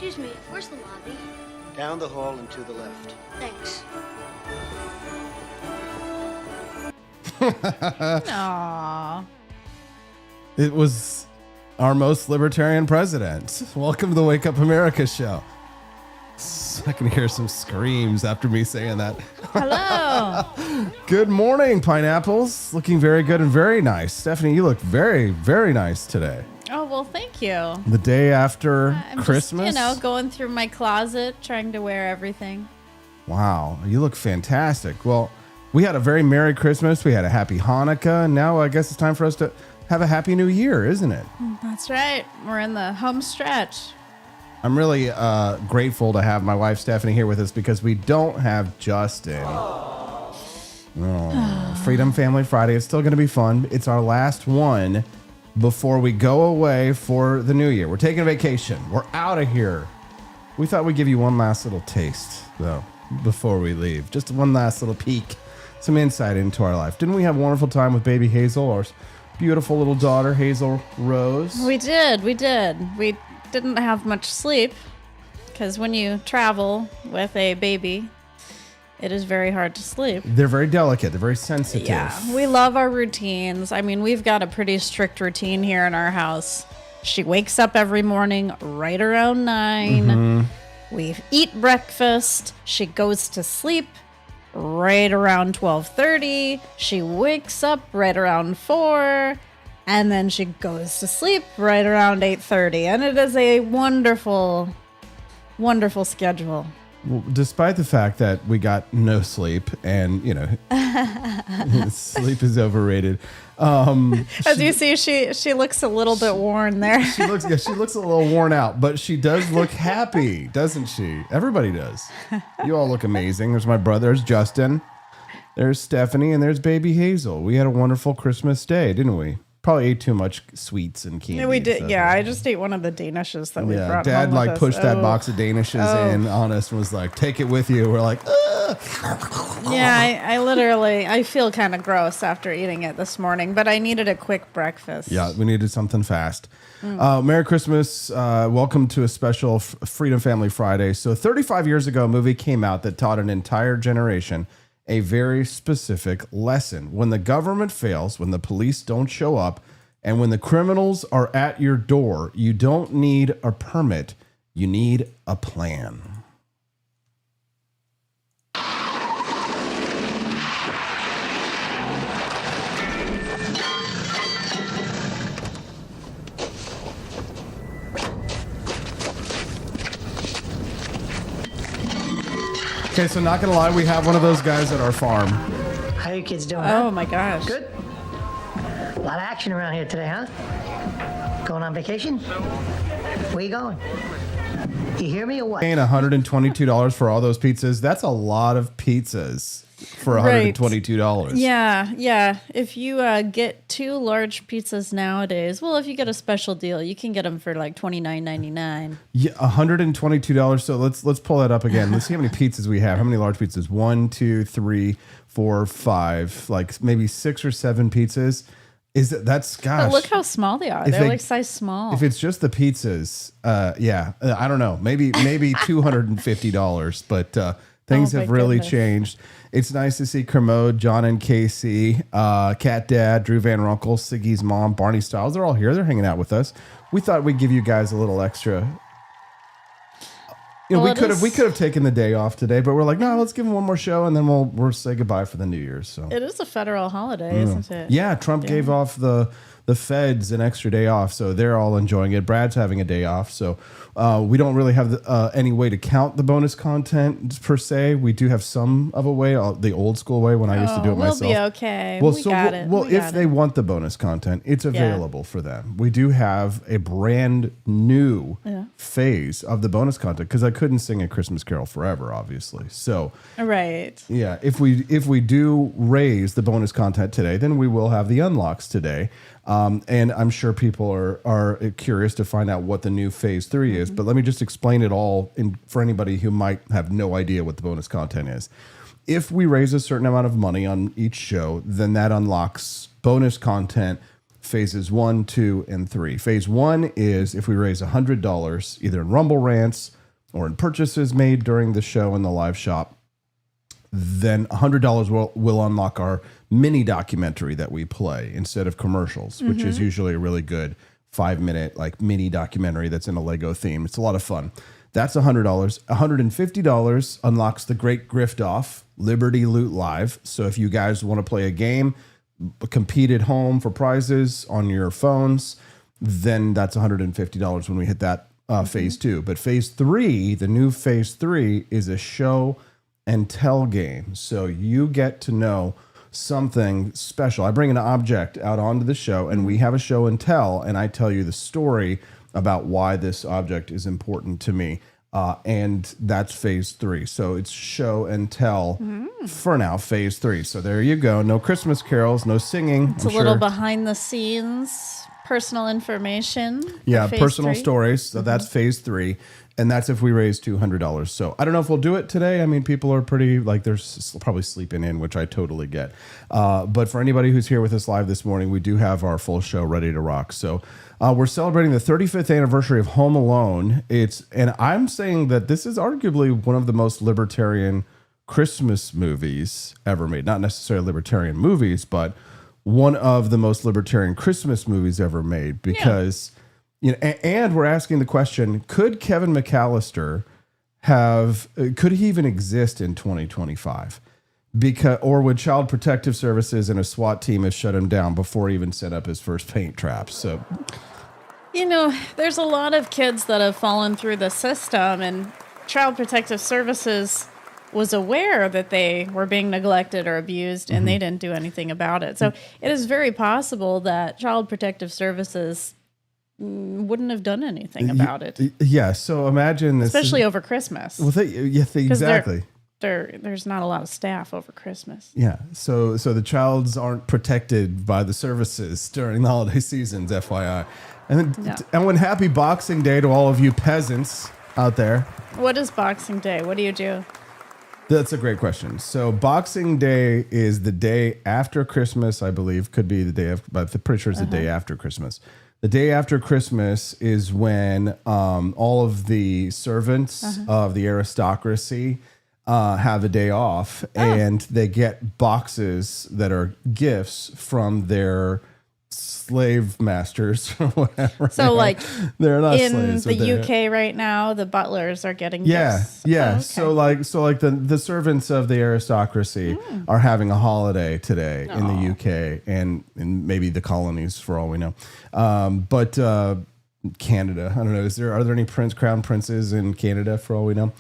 Excuse me, where's the lobby? Down the hall and to the left. Thanks. Aww. It was our most libertarian president. Welcome to the Wake Up America show. I can hear some screams after me saying that. Hello. Good morning, pineapples. Looking very good and very nice. Stephanie, you look very, very nice today. Oh, well, thank you. The day after I'm Christmas. just, going through my closet, trying to wear everything. Wow, you look fantastic. Well, we had a very Merry Christmas. We had a Happy Hanukkah. And now I guess it's time for us to have a Happy New Year, isn't it? That's right. We're in the home stretch. I'm really grateful to have my wife, Stephanie, here with us because we don't have Justin. Oh, Freedom Family Friday. It's still going to be fun. It's our last one before we go away for the new year. We're taking a vacation. We're out of here. We thought we'd give you one last little taste, though, before we leave. Just one last little peek, some insight into our life. Didn't we have a wonderful time with baby Hazel, our beautiful little daughter, Hazel Rose? We did. We didn't have much sleep because when you travel with a baby, it is very hard to sleep. They're very delicate. They're very sensitive. Yeah, we love our routines. I mean, we've got a pretty strict routine here in our house. She wakes up every morning right around 9. Mm-hmm. We eat breakfast. She goes to sleep right around 12:30. She wakes up right around 4. And then she goes to sleep right around 8:30. And it is a wonderful, wonderful schedule. Well, despite the fact that we got no sleep and, sleep is overrated. As you see, she looks a little bit worn there. She looks a little worn out, but she does look happy, doesn't she? Everybody does. You all look amazing. There's my brother, there's Justin, there's Stephanie, and there's baby Hazel. We had a wonderful Christmas day, didn't we? Probably ate too much sweets and candy. Yeah, we did. So. Yeah, I just ate one of the Danishes that we brought Dad home with us. pushed that box of Danishes in on us and was like, "Take it with you." We're like, ugh. Yeah, I literally feel kind of gross after eating it this morning, but I needed a quick breakfast. Yeah, we needed something fast. Merry Christmas. Welcome to a special Freedom Family Friday. So 35 years ago, a movie came out that taught an entire generation a very specific lesson. When the government fails, when the police don't show up, and when the criminals are at your door, you don't need a permit. You need a plan. Okay, so not gonna lie, we have one of those guys at our farm. How you kids doing? Oh my gosh. Good. A lot of action around here today, huh? Going on vacation? Where you going? You hear me or what? Paying $122 for all those pizzas. That's a lot of pizzas for $122. Yeah. If you get 2 large pizzas nowadays, well, if you get a special deal, you can get them for like $29.99. Yeah, $122. So let's pull that up again. Let's see how many pizzas we have. How many large pizzas? 1, 2, 3, 4, 5. Like maybe 6 or 7 pizzas. That's gosh. But look how small they are. They're like size small. If it's just the pizzas, I don't know. Maybe $250. But things have really changed. It's nice to see Kermode, John and Casey, Cat Dad, Drew Van Runkle, Siggy's mom, Barney Styles. They're all here.'re hanging out with us. We thought we'd give you guys a little extra. We could have taken the day off today, but we're like, no, let's give them one more show, and then we'll say goodbye for the New Year's. So it is a federal holiday, isn't it? Yeah, Trump gave off the feds an extra day off, so they're all enjoying it. Brad's having a day off, so we don't really have any way to count the bonus content per se. We do have some of a way, the old school way when I used to do it myself. We'll be okay. Well, we got it. Well, if they want the bonus content, it's available for them. We do have a brand new phase of the bonus content because I couldn't sing A Christmas Carol forever, obviously. So right. Yeah, if we do raise the bonus content today, then we will have the unlocks today. And I'm sure people are curious to find out what the new phase 3 is, but let me just explain it all for anybody who might have no idea what the bonus content is. If we raise a certain amount of money on each show, then that unlocks bonus content phases 1, 2, and 3. Phase 1 is if we raise $100, either in Rumble Rants or in purchases made during the show in the live shop, then $100 will unlock our mini documentary that we play instead of commercials, which is usually a really good 5-minute like mini documentary that's in a Lego theme. It's a lot of fun. That's $100. $150 unlocks the Great Grift Off, Liberty Loot Live. So if you guys want to play a game, compete at home for prizes on your phones, then that's $150 when we hit that phase 2. But phase 3, the new phase 3 is a show and tell game. So you get to know something special. I bring an object out onto the show and we have a show and tell, and I tell you the story about why this object is important to me. And that's phase 3. So it's show and tell for now, phase 3. So there you go. No Christmas carols, no singing. It's a little behind the scenes, personal information. Yeah, phase personal 3. stories. So that's phase 3. And that's if we raise $200. So I don't know if we'll do it today. I mean, people are pretty, like, they're probably sleeping in, which I totally get. But for anybody who's here with us live this morning, we do have our full show ready to rock. So we're celebrating the 35th anniversary of Home Alone. And I'm saying that this is arguably one of the most libertarian Christmas movies ever made. Not necessarily libertarian movies, but one of the most libertarian Christmas movies ever made because... You know, and we're asking the question, could Kevin McCallister could he even exist in 2025? Or would Child Protective Services and a SWAT team have shut him down before he even set up his first paint traps? So, you know, there's a lot of kids that have fallen through the system, and Child Protective Services was aware that they were being neglected or abused, and they didn't do anything about it. So it is very possible that Child Protective Services wouldn't have done anything about it. Yeah, so imagine this. Especially over Christmas. Well, exactly. There's not a lot of staff over Christmas. Yeah, so the childs aren't protected by the services during the holiday seasons, FYI. And when happy Boxing Day to all of you peasants out there. What is Boxing Day? What do you do? That's a great question. So Boxing Day is the day after Christmas, I believe. Could be the day after, but I'm pretty sure it's the day after Christmas. The day after Christmas is when all of the servants of the aristocracy have a day off, and they get boxes that are gifts from their slave masters or whatever. So, like, they're not in slaves, the UK right now, the butlers are getting gifts. Yeah. Oh, okay. So like the servants of the aristocracy are having a holiday today in the UK and in maybe the colonies for all we know. But Canada, I don't know. Are there any crown princes in Canada for all we know?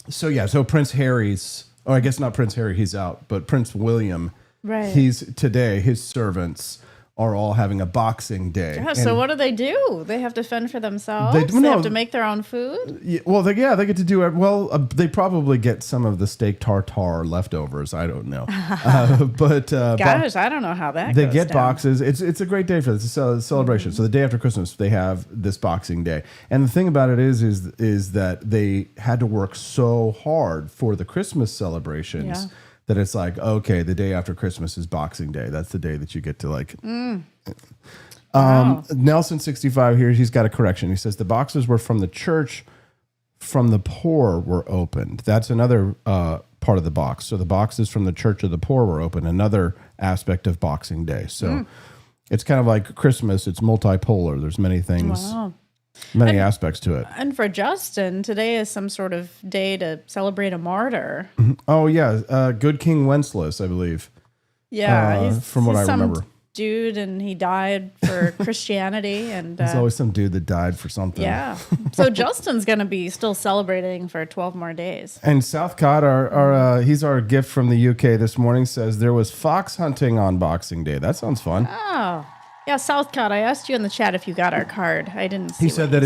So Prince Harry's, I guess not Prince Harry, he's out, but Prince William. Right. His servants are all having a Boxing Day. Yeah, so what do? They have to fend for themselves? They have to make their own food? Yeah, well, they get to do it. Well, they probably get some of the steak tartare leftovers. I don't know. Gosh, I don't know how that They goes get down. boxes. It's a great day for this. It's a celebration. So the day after Christmas, they have this Boxing Day. And the thing about it is that they had to work so hard for the Christmas celebrations. Yeah. That it's like, okay, the day after Christmas is Boxing Day. That's the day that you get to like. Wow. Nelson 65 here, he's got a correction. He says the boxes were from the church, from the poor were opened. That's another part of the box. So the boxes from the church of the poor were open. Another aspect of Boxing Day. So it's kind of like Christmas. It's multipolar. There's many things. Wow. Many aspects to it. And for Justin, today is some sort of day to celebrate a martyr. Oh, yeah. Good King Wenceslas, I believe. Yeah. From what I remember. Dude, and he died for Christianity. And there's always some dude that died for something. Yeah. So Justin's going to be still celebrating for 12 more days. And Southcott, he's our gift from the UK this morning, says there was fox hunting on Boxing Day. That sounds fun. Oh. Yeah, Southcott, I asked you in the chat if you got our card. I didn't see. He said that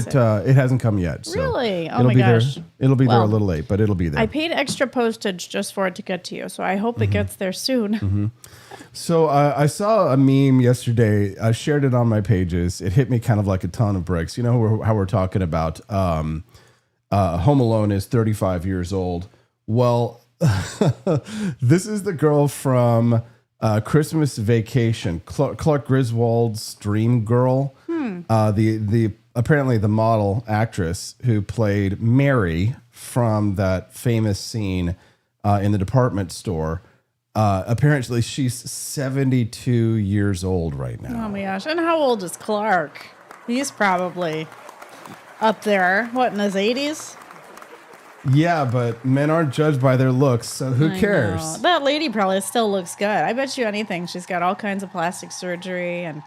it hasn't come yet. So really? Oh my gosh. It'll be there a little late, but it'll be there. I paid extra postage just for it to get to you, so I hope it gets there soon. So I saw a meme yesterday. I shared it on my pages. It hit me kind of like a ton of bricks. You know how we're talking about Home Alone is 35 years old. Well, this is the girl from Christmas Vacation. Clark Griswold's dream girl. The apparently the model actress who played Mary from that famous scene in the department store. Apparently she's 72 years old right now. Oh my gosh. And how old is Clark? He's probably up there. What, in his 80s? Yeah, but men aren't judged by their looks, so who cares? Know. That lady probably still looks good. I bet you anything. She's got all kinds of plastic surgery. And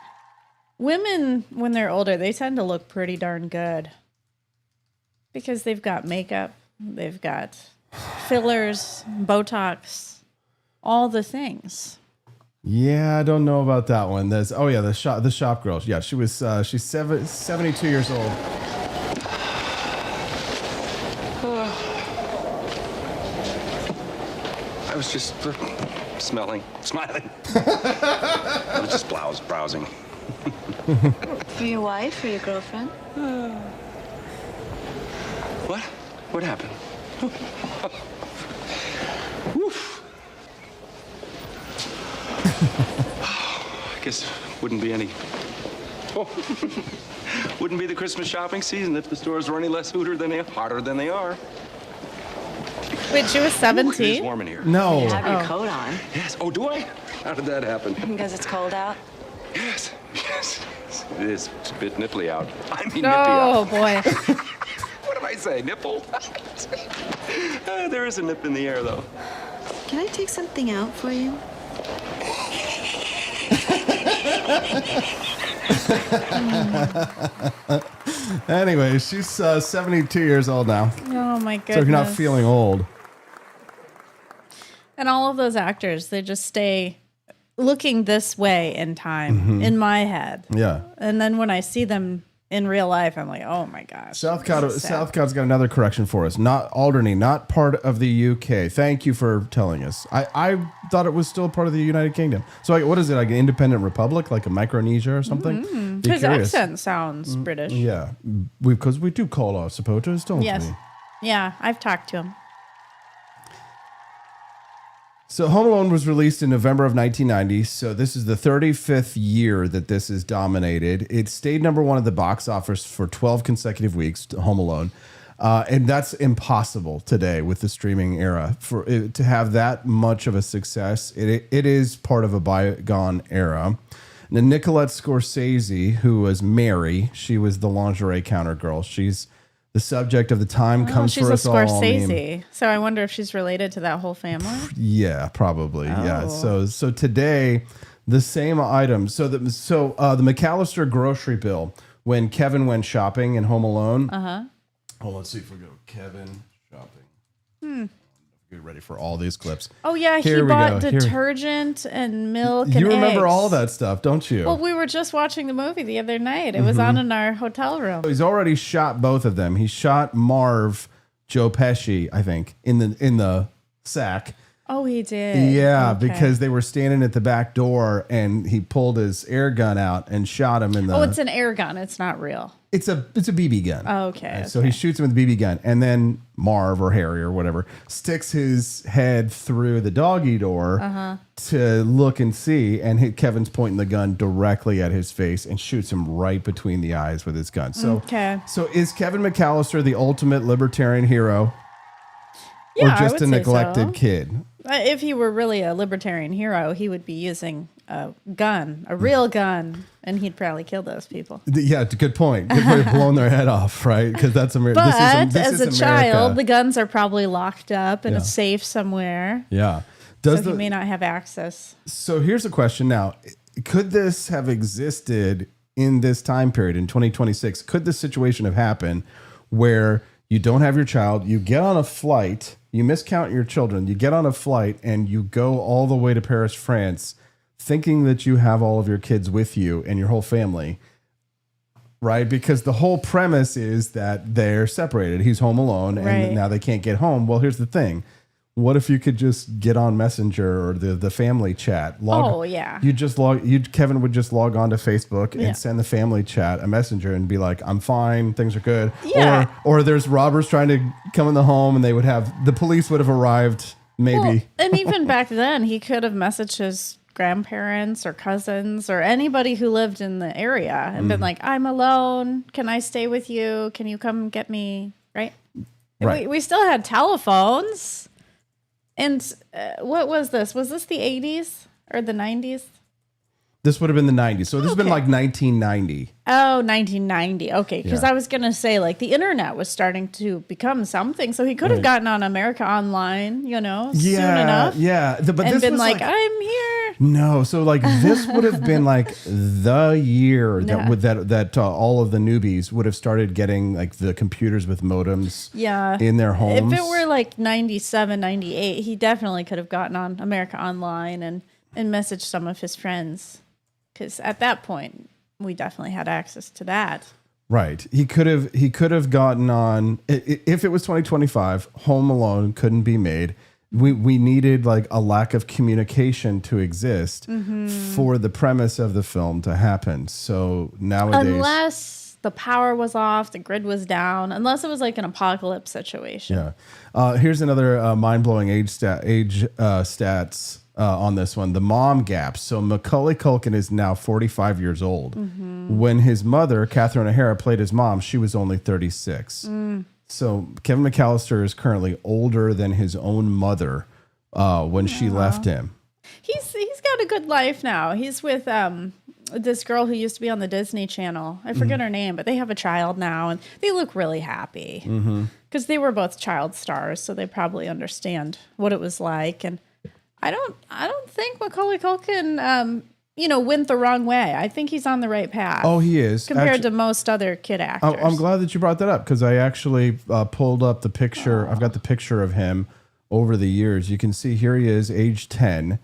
women, when they're older, they tend to look pretty darn good. Because they've got makeup, they've got fillers, Botox, all the things. Yeah, I don't know about that one. The shop girl. Yeah, she's 72 years old. I was just smiling. I was just browsing. For your wife or your girlfriend? What? What happened? Woof. I guess wouldn't be any. Wouldn't be the Christmas shopping season if the stores were any less hotter than they are. Wait, she was It 17? is warm in here. No. You have your coat on. Yes. Oh, do I? How did that happen? Because it's cold out. Yes. It is. It's a bit nipply out. I mean, nippy Oh, out. boy. What did I say? Nipple? There is a nip in the air, though. Can I take something out for you? Anyway, she's 72 years old now. Oh, my goodness. So if you're not feeling old. And all of those actors, they just stay looking this way in time, in my head. Yeah. And then when I see them in real life, I'm like, oh my gosh. Southcott's got another correction for us. Not Alderney, not part of the UK. Thank you for telling us. I thought it was still part of the United Kingdom. So what is it, like an independent republic, like a Micronesia or something? Be His curious. accent sounds British. Yeah, because we do call our supporters, don't Yes. we? Yeah, I've talked to him. So Home Alone was released in November of 1990. So this is the 35th year that this is dominated. It stayed number one at the box office for 12 consecutive weeks, Home Alone. And that's impossible today with the streaming era. For it to have that much of a success, it is part of a bygone era. Now, Nicolette Scorsese, who was Mary, she was the lingerie counter girl. She's the subject of the time comes she's for a us all. Scorsese. So I wonder if she's related to that whole family. Yeah, probably. Yeah. Oh. So today, the same item. So the McCallister grocery bill when Kevin went shopping in Home Alone. Oh, let's see if we go Kevin shopping. Get ready for all these clips. Oh yeah, he Here we bought go. Here. detergent and milk and You remember eggs. all that stuff, don't you? Well, we were just watching the movie the other night. It was on in our hotel room. He's already shot both of them. He shot Marv, Joe Pesci, I think, in the sack. Oh, he did. Yeah, Okay. because they were standing at the back door and he pulled his air gun out and shot him in the. Oh, it's an air gun. It's not real. It's a BB gun. Oh, okay. So he shoots him with the BB gun, and then Marv or Harry or whatever sticks his head through the doggy door to look and see, and Kevin's pointing the gun directly at his face and shoots him right between the eyes with his gun. So, Okay. So is Kevin McCallister the ultimate libertarian hero, Yeah, or I just would a say neglected so. kid? If he were really a libertarian hero, he would be using a gun, a real gun, and he'd probably kill those people. Yeah, it's a good point. Good point. Blowing their head off, right? Because that's America. But as a child, the guns are probably locked up in a safe somewhere. Yeah. So he may not have access. So here's a question now. Could this have existed in this time period in 2026? Could this situation have happened where you don't have your child, you get on a flight, you miscount your children, you get on a flight and you go all the way to Paris, France, thinking that you have all of your kids with you and your whole family, right? Because the whole premise is that they're separated. He's home alone and Right. now they can't get home. Well, here's the thing. What if you could just get on Messenger or the family chat? Kevin would just log on to Facebook Yeah. and send the family chat a messenger and be like, I'm fine, things are good. Yeah. Or there's robbers trying to come in the home and the police would have arrived maybe. Well, and even back then, he could have messaged his grandparents or cousins or anybody who lived in the area and been like, I'm alone. Can I stay with you? Can you come get me? Right. Right. We still had telephones. And what was this? Was this the 80s or the 90s? This would have been the 90s. So this has been Okay. like 1990. Oh, 1990. Okay. Because Yeah. I was going to say, like, the internet was starting to become something. So he could have gotten on America Online, soon enough. Yeah. But And this been was like, I'm here. no. So like this would have been like the year that all of the newbies would have started getting like the computers with modems Yeah. in their homes. If it were like 97, 98, he definitely could have gotten on America Online and messaged some of his friends. Because at that point, we definitely had access to that. Right. He could have gotten on if it was 2025, Home Alone couldn't be made. We needed like a lack of communication to exist for the premise of the film to happen. So nowadays, Unless the power was off, the grid was down, unless it was like an apocalypse situation. yeah. Here's another mind-blowing age stats on this one. The mom gap. So Macaulay Culkin is now 45 years old. When his mother, Catherine O'Hara, played his mom, she was only 36. So Kevin McCallister is currently older than his own mother when she left him. He's got a good life now. He's with this girl who used to be on the Disney Channel. I forget her name, but they have a child now, and they look really happy because they were both child stars, so they probably understand what it was like. And I don't think Macaulay Culkin, went the wrong way. I think he's on the right path. Oh, he is compared to most other kid actors. I'm glad that you brought that up because I actually pulled up the picture. I've got the picture of him over the years. You can see here he is, age 10.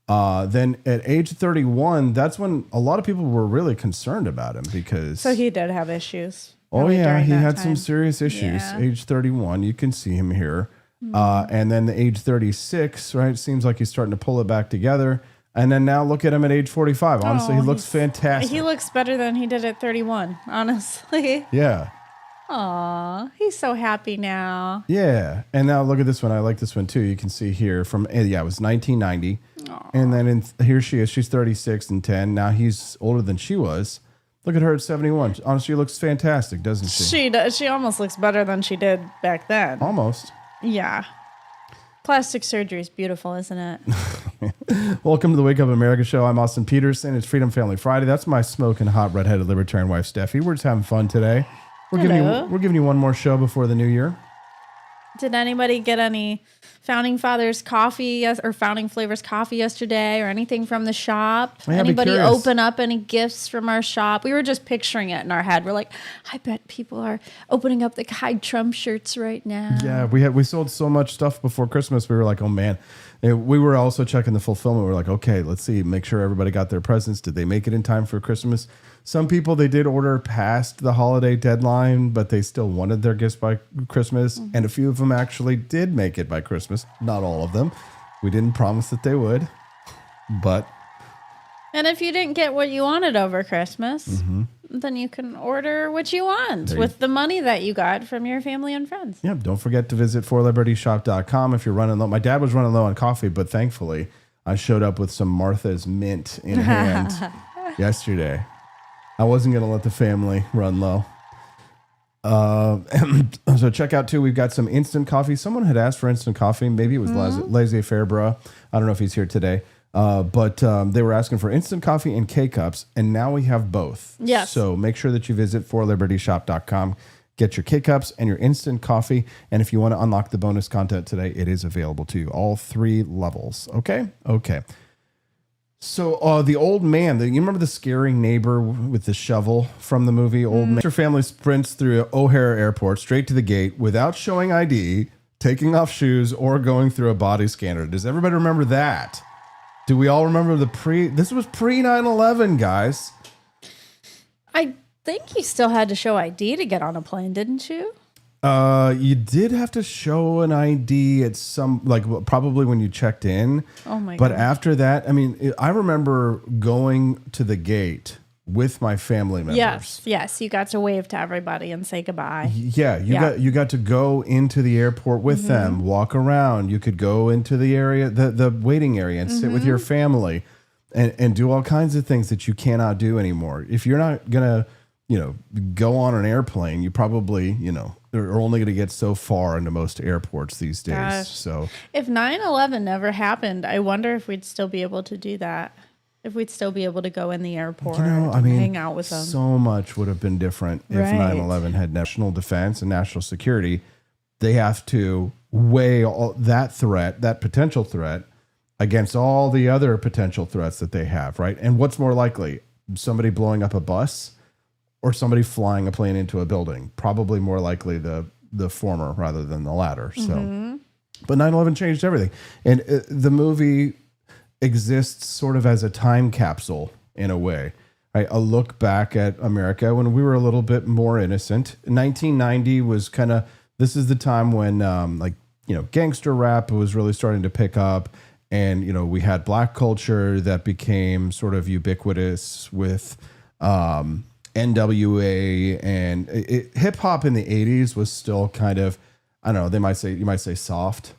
Then at age 31, that's when a lot of people were really concerned about him because. So he did have issues. Oh probably yeah, during he that had time. some serious issues. Yeah. Age 31, you can see him here. And then the age 36, right? Seems like he's starting to pull it back together. And then now look at him at age 45. Honestly, he looks fantastic. He looks better than he did at 31, honestly. Yeah. Aw, he's so happy now. Yeah. And now look at this one. I like this one too. You can see here from, it was 1990. And then here she is. She's 36 and 10. Now he's older than she was. Look at her at 71. Honestly, she looks fantastic, doesn't she? She does. She almost looks better than she did back then. Almost. Yeah. Plastic surgery is beautiful, isn't it? Welcome to the Wake Up America show. I'm Austin Peterson. It's Freedom Family Friday. That's my smoking hot redheaded libertarian wife, Steffi. We're just having fun today. We're giving you one more show before the new year. Did anybody get any Founding Fathers coffee or Founding Flavors coffee yesterday or anything from the shop? Yeah, I'd be Anybody curious. open up any gifts from our shop? We were just picturing it in our head. We're like, I bet people are opening up the Hide Trump shirts right now. Yeah, we sold so much stuff before Christmas. We were like, oh man. And we were also checking the fulfillment. We were like, okay, let's see, make sure everybody got their presents. Did they make it in time for Christmas? Some people, they did order past the holiday deadline, but they still wanted their gifts by Christmas. And a few of them actually did make it by Christmas. Not all of them. We didn't promise that they would, but And if you didn't get what you wanted over Christmas, then you can order what you want with the money that you got from your family and friends. yeah, don't forget to visit forlibertyshop.com if you're running low. My dad was running low on coffee, but thankfully I showed up with some Martha's Mint in hand yesterday. I wasn't going to let the family run low. So check out too. We've got some instant coffee. Someone had asked for instant coffee. Maybe it was Laissez Fairbra. I don't know if he's here today. But they were asking for instant coffee and K-Cups, and now we have both. Yes. So make sure that you visit forlibertyshop.com. Get your K-Cups and your instant coffee. And if you want to unlock the bonus content today, it is available to you. All 3 levels. Okay? Okay. So the old man, you remember the scary neighbor with the shovel from the movie Old Man? Your family sprints through O'Hare Airport straight to the gate without showing ID, taking off shoes, or going through a body scanner. Does everybody remember that? Do we all remember this was pre 9/11, guys? I think you still had to show ID to get on a plane, didn't you? You did have to show an ID at probably when you checked in. Oh my But God. after that, I mean, I remember going to the gate with my family members. Yes. You got to wave to everybody and say goodbye. Yeah, you got to go into the airport with them, walk around. You could go into the area, the waiting area, and sit with your family. and do all kinds of things that you cannot do anymore. If you're not gonna, go on an airplane, you probably, are only going to get so far into most airports these days. Gosh. So if 9/11 never happened, I wonder if we'd still be able to do that. If we'd still be able to go in the airport and hang out with them. So much would have been different if 9/11 had national defense and national security. They have to weigh all that threat, that potential threat, against all the other potential threats that they have, right? And what's more likely, somebody blowing up a bus or somebody flying a plane into a building? Probably more likely the former rather than the latter. So, but 9/11 changed everything. And the movie exists sort of as a time capsule in a way, right? A look back at America when we were a little bit more innocent. 1990 was this is the time when gangster rap was really starting to pick up. And, we had black culture that became sort of ubiquitous with NWA, and hip hop in the 80s was still kind of, I don't know, you might say soft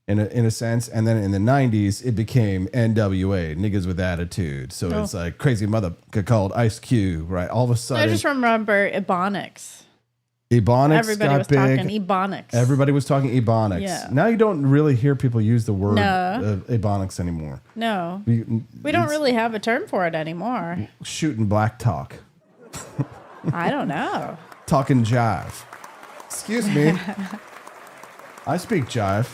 in a sense. And then in the 90s, it became NWA, niggas with attitude. So it's like crazy mother called Ice Cube, right? All of a sudden. I just remember Ebonics. Ebonics Everybody got was big. talking Ebonics. Everybody was talking Ebonics. Yeah. Now you don't really hear people use the word Ebonics anymore. No. We don't really have a term for it anymore. Shooting black talk. I don't know. Talking jive. Excuse me. I speak jive.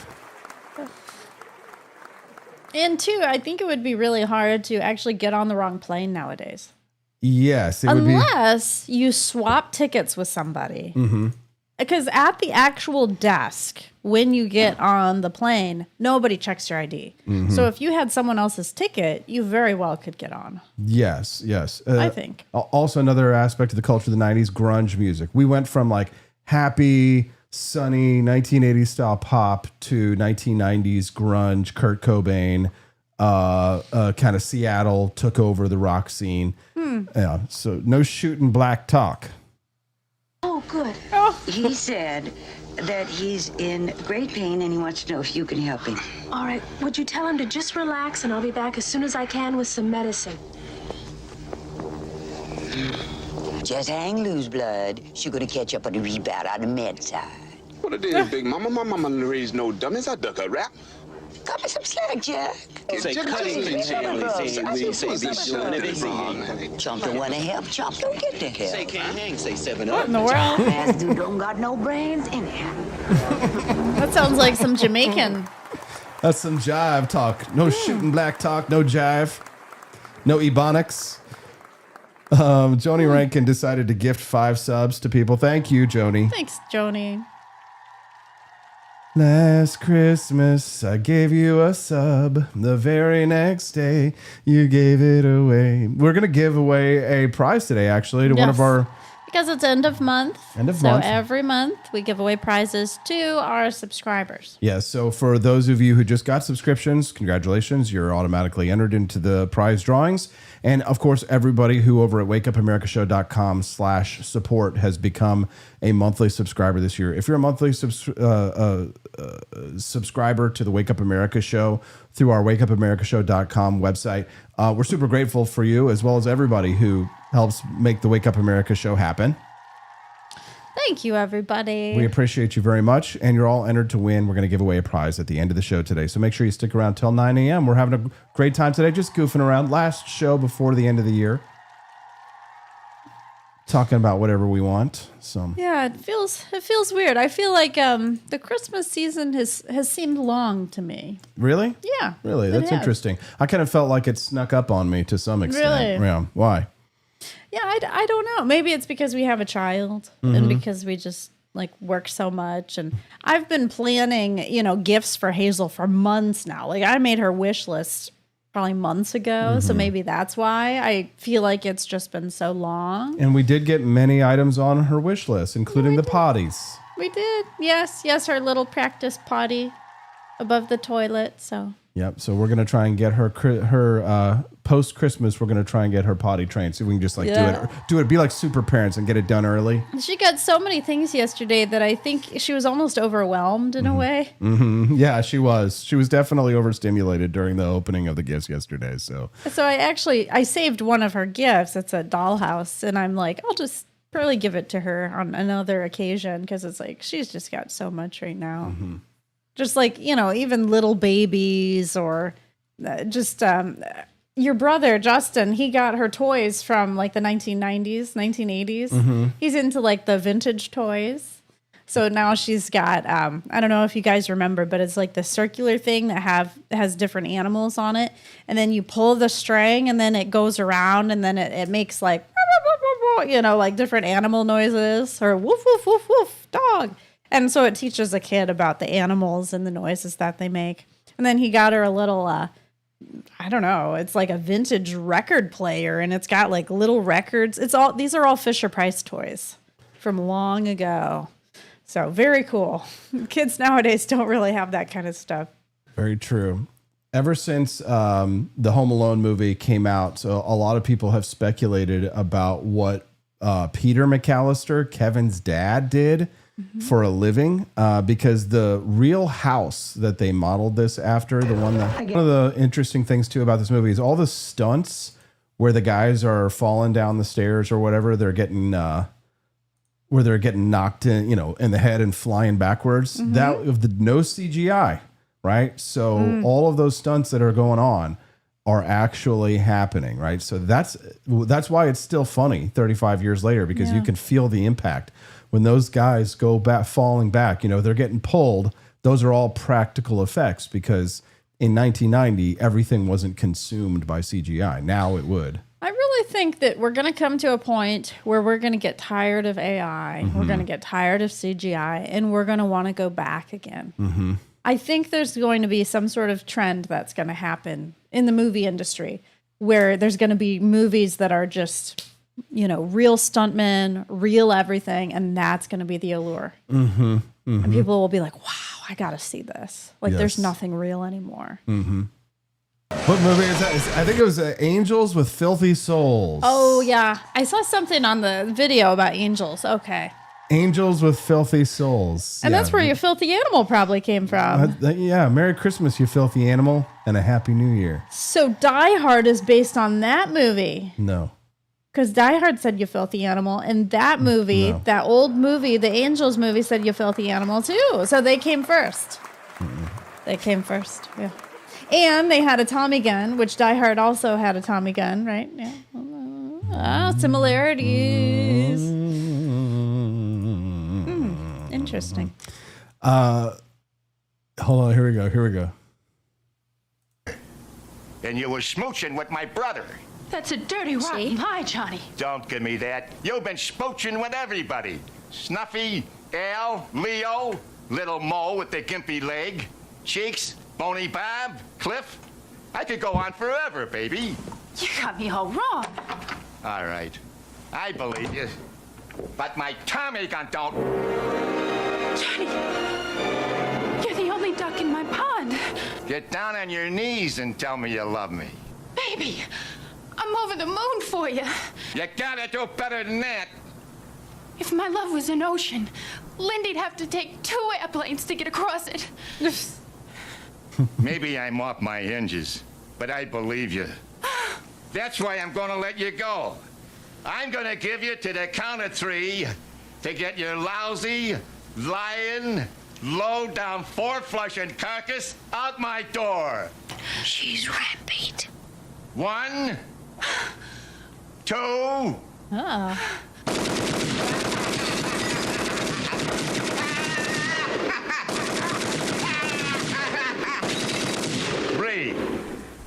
And two, I think it would be really hard to actually get on the wrong plane nowadays. Yes, it would be. Unless you swap tickets with somebody. Because at the actual desk, when you get on the plane, nobody checks your ID. So if you had someone else's ticket, you very well could get on. Yes. I think. Also, another aspect of the culture of the 90s, grunge music. We went from like happy, sunny 1980s style pop to 1990s grunge, Kurt Cobain, kind of Seattle took over the rock scene. Yeah, so no shooting black talk. Oh, good. He said that he's in great pain and he wants to know if you can help him. All right, would you tell him to just relax and I'll be back as soon as I can with some medicine. Just hang loose, blood. She's gonna catch up on the rebound on the med side. What it is, Big Mama? My mama raised no dummies. I duck a rap. Cut me some slack, Jack. Say cutting things Chump don't wanna help, Chump don't get the help. Say can't hang, say 7 What up. in the world? Ass dude don't got no brains anyhow. That sounds like some Jamaican. That's some jive talk. No shooting black talk, no jive, no Ebonics. Joni Rankin decided to gift 5 subs to people. Thank you, Joni. Thanks, Joni. Last Christmas, I gave you a sub. The very next day, you gave it away. We're going to give away a prize today, actually, to one of our... Because it's end of month. Month. So every month, we give away prizes to our subscribers. Yeah, so for those of you who just got subscriptions, congratulations. You're automatically entered into the prize drawings. And, of course, everybody who over at wakeupamerica.com/support has become a monthly subscriber this year. If you're a monthly subscriber to the Wake Up America Show through our wakeupamerica.com website, we're super grateful for you, as well as everybody who helps make the Wake Up America Show happen. Thank you, everybody. We appreciate you very much, and you're all entered to win. We're going to give away a prize at the end of the show today, so make sure you stick around till 9 a.m. We're having a great time today, just goofing around. Last show before the end of the year. Talking about whatever we want. So yeah, it feels weird. I feel like the Christmas season has seemed long to me. Really? Yeah. Really? That's interesting. I kind of felt like it snuck up on me to some extent. Really? Yeah. Why? Yeah, I don't know. Maybe it's because we have a child and because we just like work so much. And I've been planning, gifts for Hazel for months now. Like I made her wish list probably months ago. So maybe that's why I feel like it's just been so long. And we did get many items on her wish list, including the potties. We did. Yes, her little practice potty above the toilet. So Yep. So we're going to try and get her post Christmas, we're going to try and get her potty trained. So we can just like do it, be like super parents and get it done early. She got so many things yesterday that I think she was almost overwhelmed in a way. Mm-hmm. Yeah, she was. She was definitely overstimulated during the opening of the gifts yesterday. So I saved one of her gifts. It's a dollhouse. And I'm like, I'll just probably give it to her on another occasion because it's like she's just got so much right now. Mm-hmm. Just like, even little babies or just your brother, Justin, he got her toys from like the 1990s, 1980s. Mm-hmm. He's into like the vintage toys. So now she's got, I don't know if you guys remember, but it's like the circular thing that has different animals on it. And then you pull the string and then it goes around and then it makes like, like different animal noises or woof, woof, woof, woof, dog. And so it teaches a kid about the animals and the noises that they make. And then he got her a little, I don't know, it's like a vintage record player and it's got like little records. These are all Fisher-Price toys from long ago. So very cool. Kids nowadays don't really have that kind of stuff. Very true. Ever since the Home Alone movie came out, so a lot of people have speculated about what Peter McCallister, Kevin's dad, did for a living, because the real house that they modeled this after, one of the interesting things too about this movie is all the stunts where the guys are falling down the stairs or whatever, they're getting where they're getting knocked in, in the head and flying backwards. Mm-hmm. That of the no CGI, right? So all of those stunts that are going on are actually happening, right? So that's why it's still funny 35 years later, because you can feel the impact. When those guys go back, falling back, they're getting pulled. Those are all practical effects because in 1990, everything wasn't consumed by CGI. Now it would. I really think that we're going to come to a point where we're going to get tired of AI. Mm-hmm. We're going to get tired of CGI, and we're going to want to go back again. Mm-hmm. I think there's going to be some sort of trend that's going to happen in the movie industry where there's going to be movies that are just... real stuntmen, real everything, and that's going to be the allure. Mm-hmm, mm-hmm. And people will be like, wow, I got to see this. Like, there's nothing real anymore. Mm-hmm. What movie is that? I think it was Angels with Filthy Souls. Oh, yeah. I saw something on the video about angels. Okay. Angels with Filthy Souls. And that's where your filthy animal probably came from. Merry Christmas, you filthy animal, and a Happy New Year. So Die Hard is based on that movie. No. Because Die Hard said you filthy animal, and that movie, that old movie, the Angels movie said you filthy animal too. So they came first. Mm-mm. They came first, yeah. And they had a Tommy gun, which Die Hard also had a Tommy gun, right? Yeah. Similarities. Interesting. Hold on, here we go. And you were smooching with my brother. That's a dirty, rotten lie, Johnny. Don't give me that. You've been smooching with everybody. Snuffy, Al, Leo, Little Mo with the gimpy leg, Cheeks, Boney Bob, Cliff. I could go on forever, baby. You got me all wrong. All right. I believe you. But my Tommy gun don't. Johnny, you're the only duck in my pond. Get down on your knees and tell me you love me. Baby, I'm over the moon for you. You gotta do better than that. If my love was an ocean, Lindy'd have to take 2 airplanes to get across it. Maybe I'm off my hinges, but I believe you. That's why I'm gonna let you go. I'm gonna give you to the count of 3 to get your lousy, lying, low-down, 4-flushing carcass out my door. She's rampant. 1, 2. Oh. 3.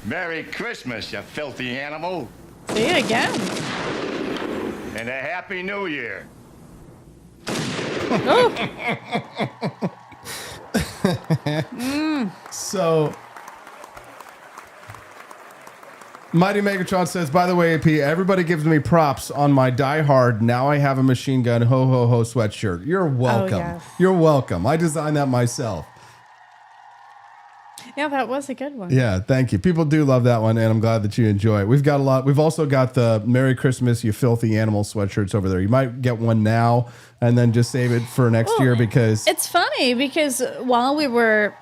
Merry Christmas, you filthy animal. See you again. And a Happy New Year. So, Mighty Megatron says, by the way, AP, everybody gives me props on my Die Hard. Now I have a machine gun ho ho ho sweatshirt. You're welcome. Oh, yes. You're welcome. I designed that myself. Yeah, that was a good one. Yeah, thank you. People do love that one, and I'm glad that you enjoy it. We've got a lot. We've also got the Merry Christmas, You Filthy Animal sweatshirts over there. You might get one now and then just save it for next year because... It's funny because while we were,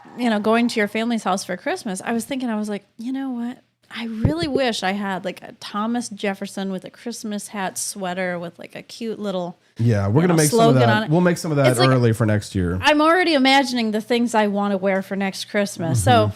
going to your family's house for Christmas, I was like, you know what? I really wish I had like a Thomas Jefferson with a Christmas hat sweater with like a cute little we're gonna make some of that. We'll make some of that early for next year. I'm already imagining the things I want to wear for next Christmas. So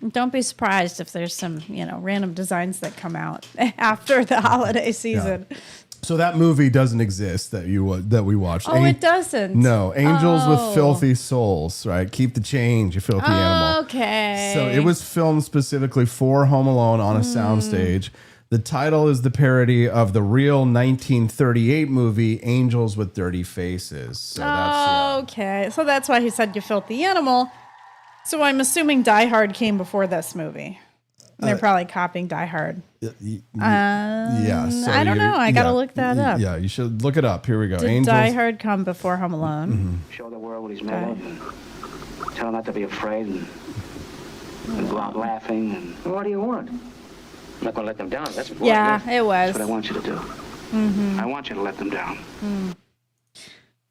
don't be surprised if there's some, random designs that come out after the holiday season. Yeah. So that movie doesn't exist that we watched. Oh, it doesn't? No, Angels with Filthy Souls, right? Keep the change, you filthy animal. Okay. So it was filmed specifically for Home Alone on a soundstage. The title is the parody of the real 1938 movie Angels with Dirty Faces. So that's okay. So that's why he said you filthy animal. So I'm assuming Die Hard came before this movie. They're probably copying Die Hard. Yeah. So I don't know. I got to look that up. Yeah, you should look it up. Here we go. Did Angels. Die Hard come before Home Alone? Show the world what he's made of. And tell him not to be afraid and go out laughing. And what do you want? I'm not going to let them down. That's what it was. That's what I want you to do. I want you to let them down.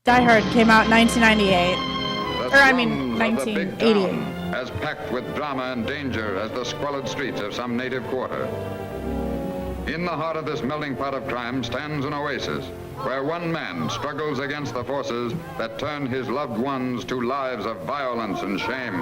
Die Hard came out in 1998. Or, I mean, 1988. As packed with drama and danger as the squalid streets of some native quarter. In the heart of this melting pot of crime stands an oasis, where one man struggles against the forces that turn his loved ones to lives of violence and shame.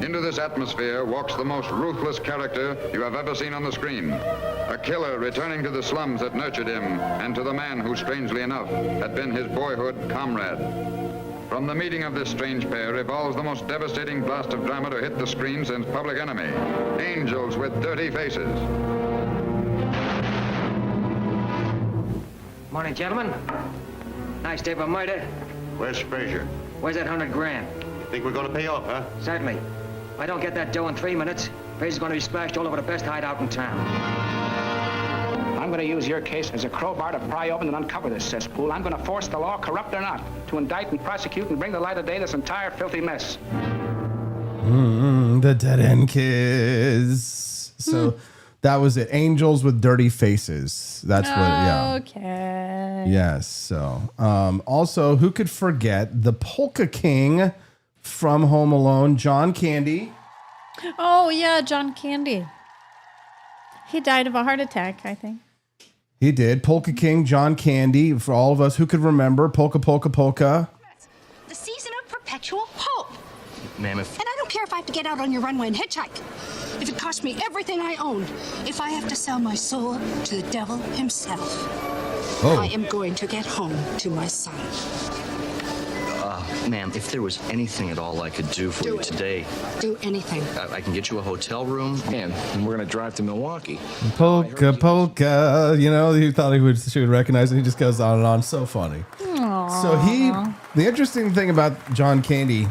Into this atmosphere walks the most ruthless character you have ever seen on the screen. A killer returning to the slums that nurtured him and to the man who, strangely enough, had been his boyhood comrade. From the meeting of this strange pair evolves the most devastating blast of drama to hit the screen since Public Enemy, Angels with Dirty Faces. Morning, gentlemen. Nice day for murder. Where's Frazier? Where's that $100 grand? Think we're going to pay off, huh? Certainly. If I don't get that dough in 3 minutes, Frazier's going to be splashed all over the best hideout in town. I'm going to use your case as a crowbar to pry open and uncover this cesspool. I'm going to force the law, corrupt or not, to indict and prosecute and bring to light of day this entire filthy mess. The Dead End Kids. So that was it. Angels with Dirty Faces. That's what, Okay. Yes. So, also, who could forget the Polka King from Home Alone, John Candy? Oh, yeah, John Candy. He died of a heart attack, I think. He did. Polka King, John Candy. For all of us who could remember, Polka, Polka, Polka. The season of perpetual hope. Ma'am, And I don't care if I have to get out on your runway and hitchhike. If it costs me everything I own. If I have to sell my soul to the devil himself. I am going to get home to my son. Ma'am, if there was anything at all I could do for you today... Do anything. I can get you a hotel room. And we're going to drive to Milwaukee. Polka, polka. You thought she would recognize it. He just goes on and on. So funny. Aww. So the interesting thing about John Candy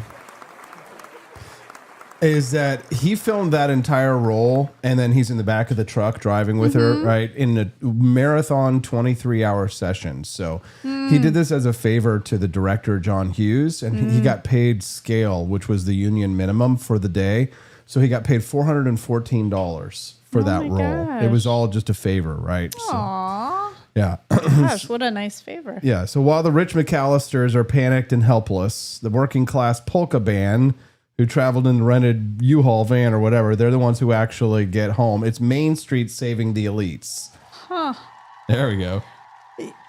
is that he filmed that entire role and then he's in the back of the truck driving with her, right? In a marathon 23-hour session. So he did this as a favor to the director, John Hughes, and he got paid scale, which was the union minimum for the day. So he got paid $414 for that role. Gosh. It was all just a favor, right? Aww. So, yeah. Gosh, what a nice favor. Yeah. So while the rich McCallisters are panicked and helpless, the working class polka band who traveled in the rented U-Haul van or whatever, they're the ones who actually get home. It's Main Street saving the elites. Huh. There we go.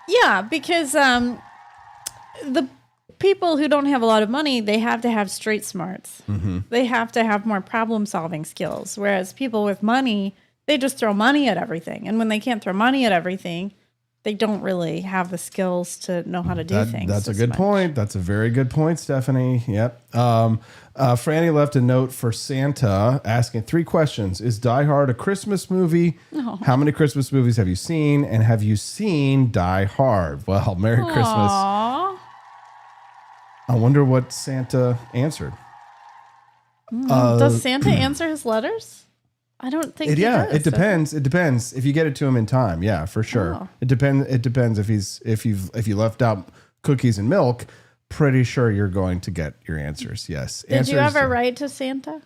Yeah, because the people who don't have a lot of money, they have to have street smarts. They have to have more problem-solving skills, whereas people with money, they just throw money at everything. And when they can't throw money at everything, they don't really have the skills to know how to do things. That's a good point. That's a very good point, Stephanie. Yep. Franny left a note for Santa asking 3 questions. Is Die Hard a Christmas movie? Oh. How many Christmas movies have you seen? And have you seen Die Hard? Well, Merry Christmas. I wonder what Santa answered. Does Santa answer his letters? I don't think he does. It depends. It depends if you get it to him in time. Yeah, for sure. Oh. It depends if you left out cookies and milk. pretty sure you're going to get your answers. Yes. Did you ever write to Santa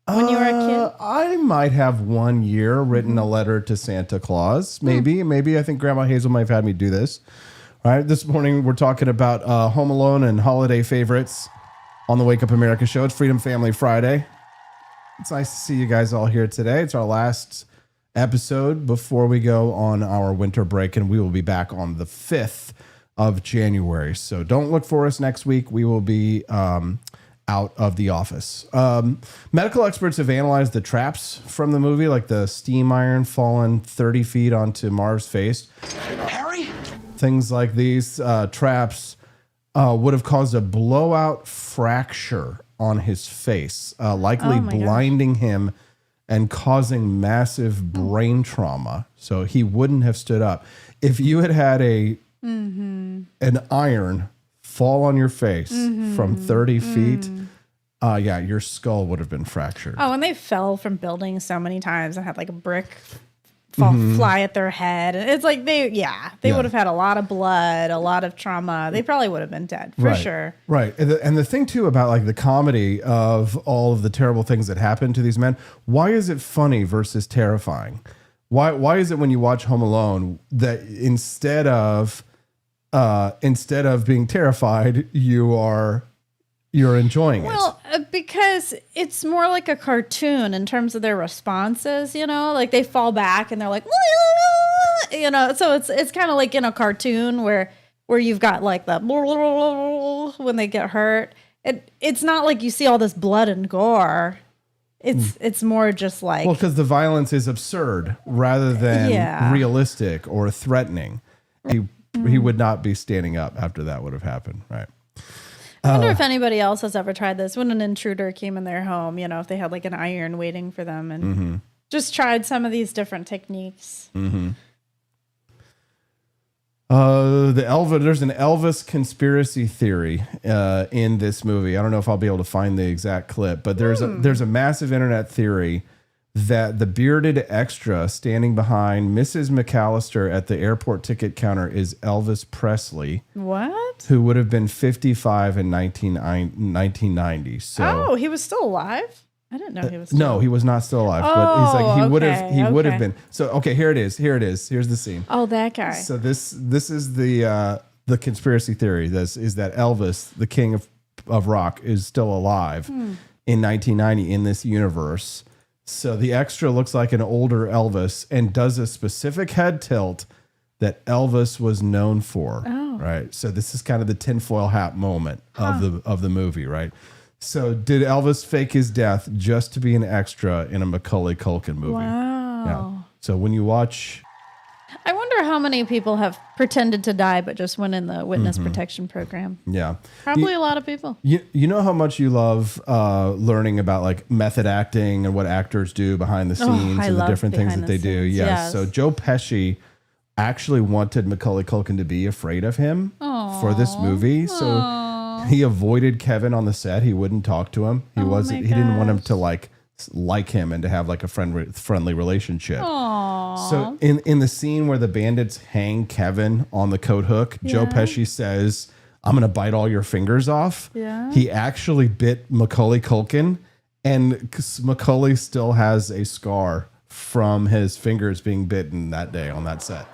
when you were a kid? I might have one year written a letter to Santa Claus. Maybe. I think Grandma Hazel might have had me do this. All right. This morning we're talking about Home Alone and holiday favorites on the Wake Up America show. It's Freedom Family Friday. It's nice to see you guys all here today. It's our last episode before we go on our winter break, and we will be back on the 5th of January. So don't look for us next week. We will be out of the office. Medical experts have analyzed the traps from the movie, like the steam iron falling 30 feet onto Marv's face. Harry? Things like these traps would have caused a blowout fracture on his face, likely blinding him and causing massive brain trauma. So he wouldn't have stood up. If you had an iron fall on your face from 30 feet, your skull would have been fractured. Oh, and they fell from buildings so many times and had like a brick fly at their head. It's like they would have had a lot of blood, a lot of trauma. They probably would have been dead for sure. Right. And the thing too about like the comedy of all of the terrible things that happen to these men, why is it funny versus terrifying? Why is it when you watch Home Alone that instead of being terrified, you're enjoying it? Well, because it's more like a cartoon in terms of their responses, like they fall back and they're like, so it's kind of like in a cartoon where you've got like the when they get hurt. It's not like you see all this blood and gore. It's more just like, well, because the violence is absurd rather than realistic or threatening. He would not be standing up after that would have happened, right? I wonder if anybody else has ever tried this when an intruder came in their home, if they had like an iron waiting for them and just tried some of these different techniques. There's an Elvis conspiracy theory in this movie. I don't know if I'll be able to find the exact clip, but there's a massive internet theory that the bearded extra standing behind Mrs. McCallister at the airport ticket counter is Elvis Presley. What? Who would have been 55 in 1990. So he was still alive? I didn't know he was still alive. No, he was not still alive. But he's like he would have been. So okay, here it is. Here's the scene. Oh, that guy. So this is the conspiracy theory. This is that Elvis, the king of rock, is still alive in 1990 in this universe. So the extra looks like an older Elvis and does a specific head tilt that Elvis was known for. Oh. Right. So this is kind of the tinfoil hat moment of the movie, right? So did Elvis fake his death just to be an extra in a Macaulay Culkin movie? Wow. Yeah. So when you watch, I wonder how many people have pretended to die but just went in the witness protection program. Yeah. Probably a lot of people. You know how much you love learning about like method acting and what actors do behind the scenes and the different things that they do. Yes. So Joe Pesci actually wanted Macaulay Culkin to be afraid of him for this movie. So he avoided Kevin on the set. He wouldn't talk to him. He didn't want him to like him and to have like a friendly relationship. Aww. So in the scene where the bandits hang Kevin on the coat hook, Joe Pesci says, "I'm going to bite all your fingers off." Yeah. He actually bit Macaulay Culkin, and Macaulay still has a scar from his fingers being bitten that day on that set.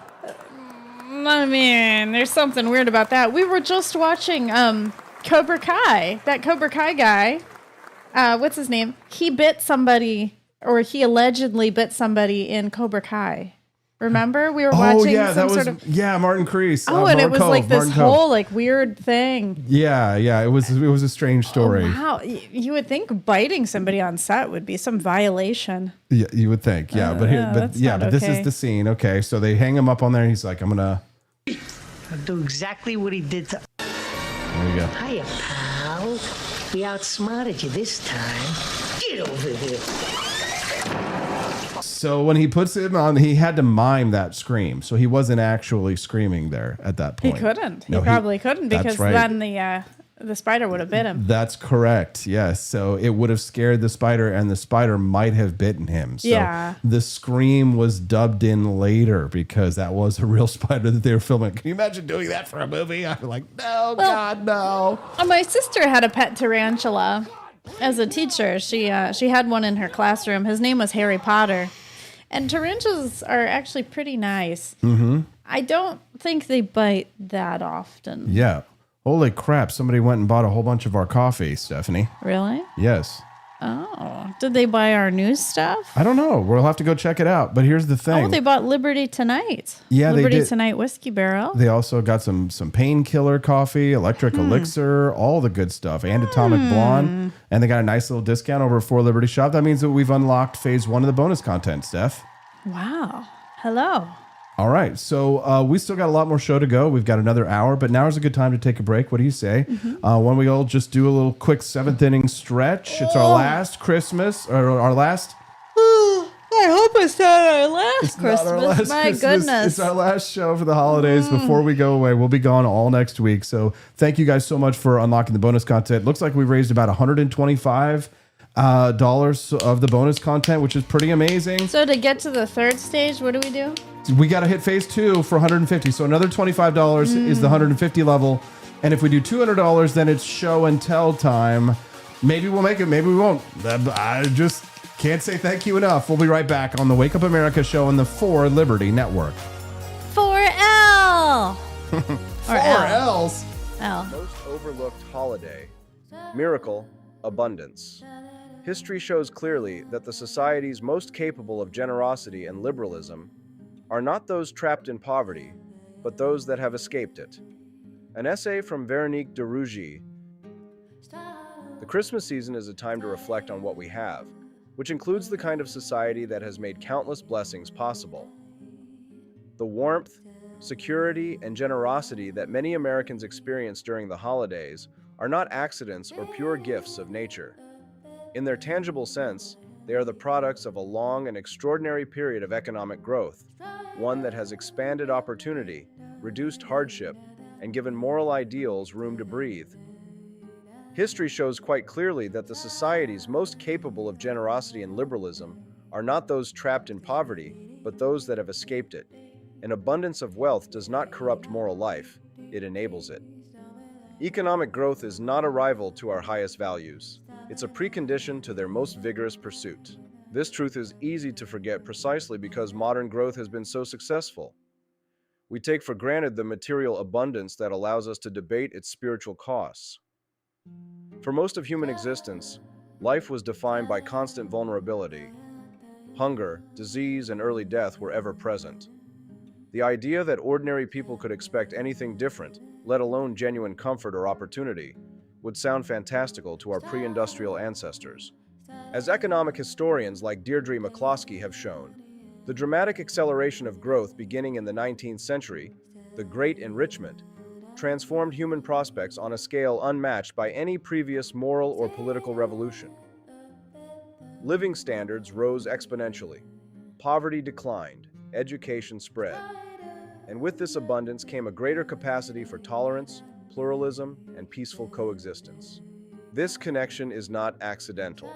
I mean, there's something weird about that. We were just watching Cobra Kai. That Cobra Kai guy, what's his name? He bit somebody, or he allegedly bit somebody in Cobra Kai. Remember? We were watching Martin Kreese. And it was like this whole like weird thing. Yeah. It was a strange story. Oh, wow. You would think biting somebody on set would be some violation. Yeah, you would think. Yeah, but this is the scene. Okay, so they hang him up on there and he's like, "I'm gonna do exactly what he did to." There you go. Hiya, pal. We outsmarted you this time. Get over here. So when he puts him on, he had to mime that scream. So he wasn't actually screaming there at that point. He couldn't. He probably couldn't because then the spider would have bit him. That's correct. Yes. So it would have scared the spider, and the spider might have bitten him. So Yeah. the scream was dubbed in later because that was a real spider that they were filming. Can you imagine doing that for a movie? I'd be like, no, God, no. My sister had a pet tarantula as a teacher. She had one in her classroom. His name was Harry Potter. And tarantulas are actually pretty nice. Mm-hmm. I don't think they bite that often. Yeah. Holy crap. Somebody went and bought a whole bunch of our coffee, Stephanie. Really? Yes. Oh. Did they buy our new stuff? I don't know. We'll have to go check it out. But here's the thing. Oh, they bought Liberty Tonight. Yeah, Liberty they did. Tonight Whiskey Barrel. They also got some painkiller coffee, electric elixir, all the good stuff, and Atomic Blonde. And they got a nice little discount over at 4 Liberty Shop. That means that we've unlocked phase 1 of the bonus content, Steph. Wow. Hello. All right. So we still got a lot more show to go. We've got another hour, but now is a good time to take a break. What do you say? Why don't we all just do a little quick 7th inning stretch? It's our last Christmas, or our last... I hope it's not our last It's Christmas. not our last My Christmas. goodness. It's our last show for the holidays before we go away. We'll be gone all next week. So thank you guys so much for unlocking the bonus content. Looks like we raised about $125 of the bonus content, which is pretty amazing. So to get to the 3rd stage, what do we do? We got to hit phase 2 for $150. So another $25 is the $150 level. And if we do $200, then it's show and tell time. Maybe we'll make it. Maybe we won't. I just can't say thank you enough. We'll be right back on the Wake Up America show on the 4 Liberty Network. 4L. 4 L's. L. Most overlooked holiday. Miracle, abundance. History shows clearly that the societies most capable of generosity and liberalism are not those trapped in poverty, but those that have escaped it. An essay from Veronique de Rougy. The Christmas season is a time to reflect on what we have, which includes the kind of society that has made countless blessings possible. The warmth, security, and generosity that many Americans experience during the holidays are not accidents or pure gifts of nature. In their tangible sense, they are the products of a long and extraordinary period of economic growth, one that has expanded opportunity, reduced hardship, and given moral ideals room to breathe. History shows quite clearly that the societies most capable of generosity and liberalism are not those trapped in poverty, but those that have escaped it. An abundance of wealth does not corrupt moral life, it enables it. Economic growth is not a rival to our highest values. It's a precondition to their most vigorous pursuit. This truth is easy to forget precisely because modern growth has been so successful. We take for granted the material abundance that allows us to debate its spiritual costs. For most of human existence, life was defined by constant vulnerability. Hunger, disease, and early death were ever present. The idea that ordinary people could expect anything different, let alone genuine comfort or opportunity, would sound fantastical to our pre-industrial ancestors. As economic historians like Deirdre McCallister have shown, the dramatic acceleration of growth beginning in the 19th century, the Great Enrichment, transformed human prospects on a scale unmatched by any previous moral or political revolution. Living standards rose exponentially, poverty declined, education spread, and with this abundance came a greater capacity for tolerance, pluralism, and peaceful coexistence. This connection is not accidental.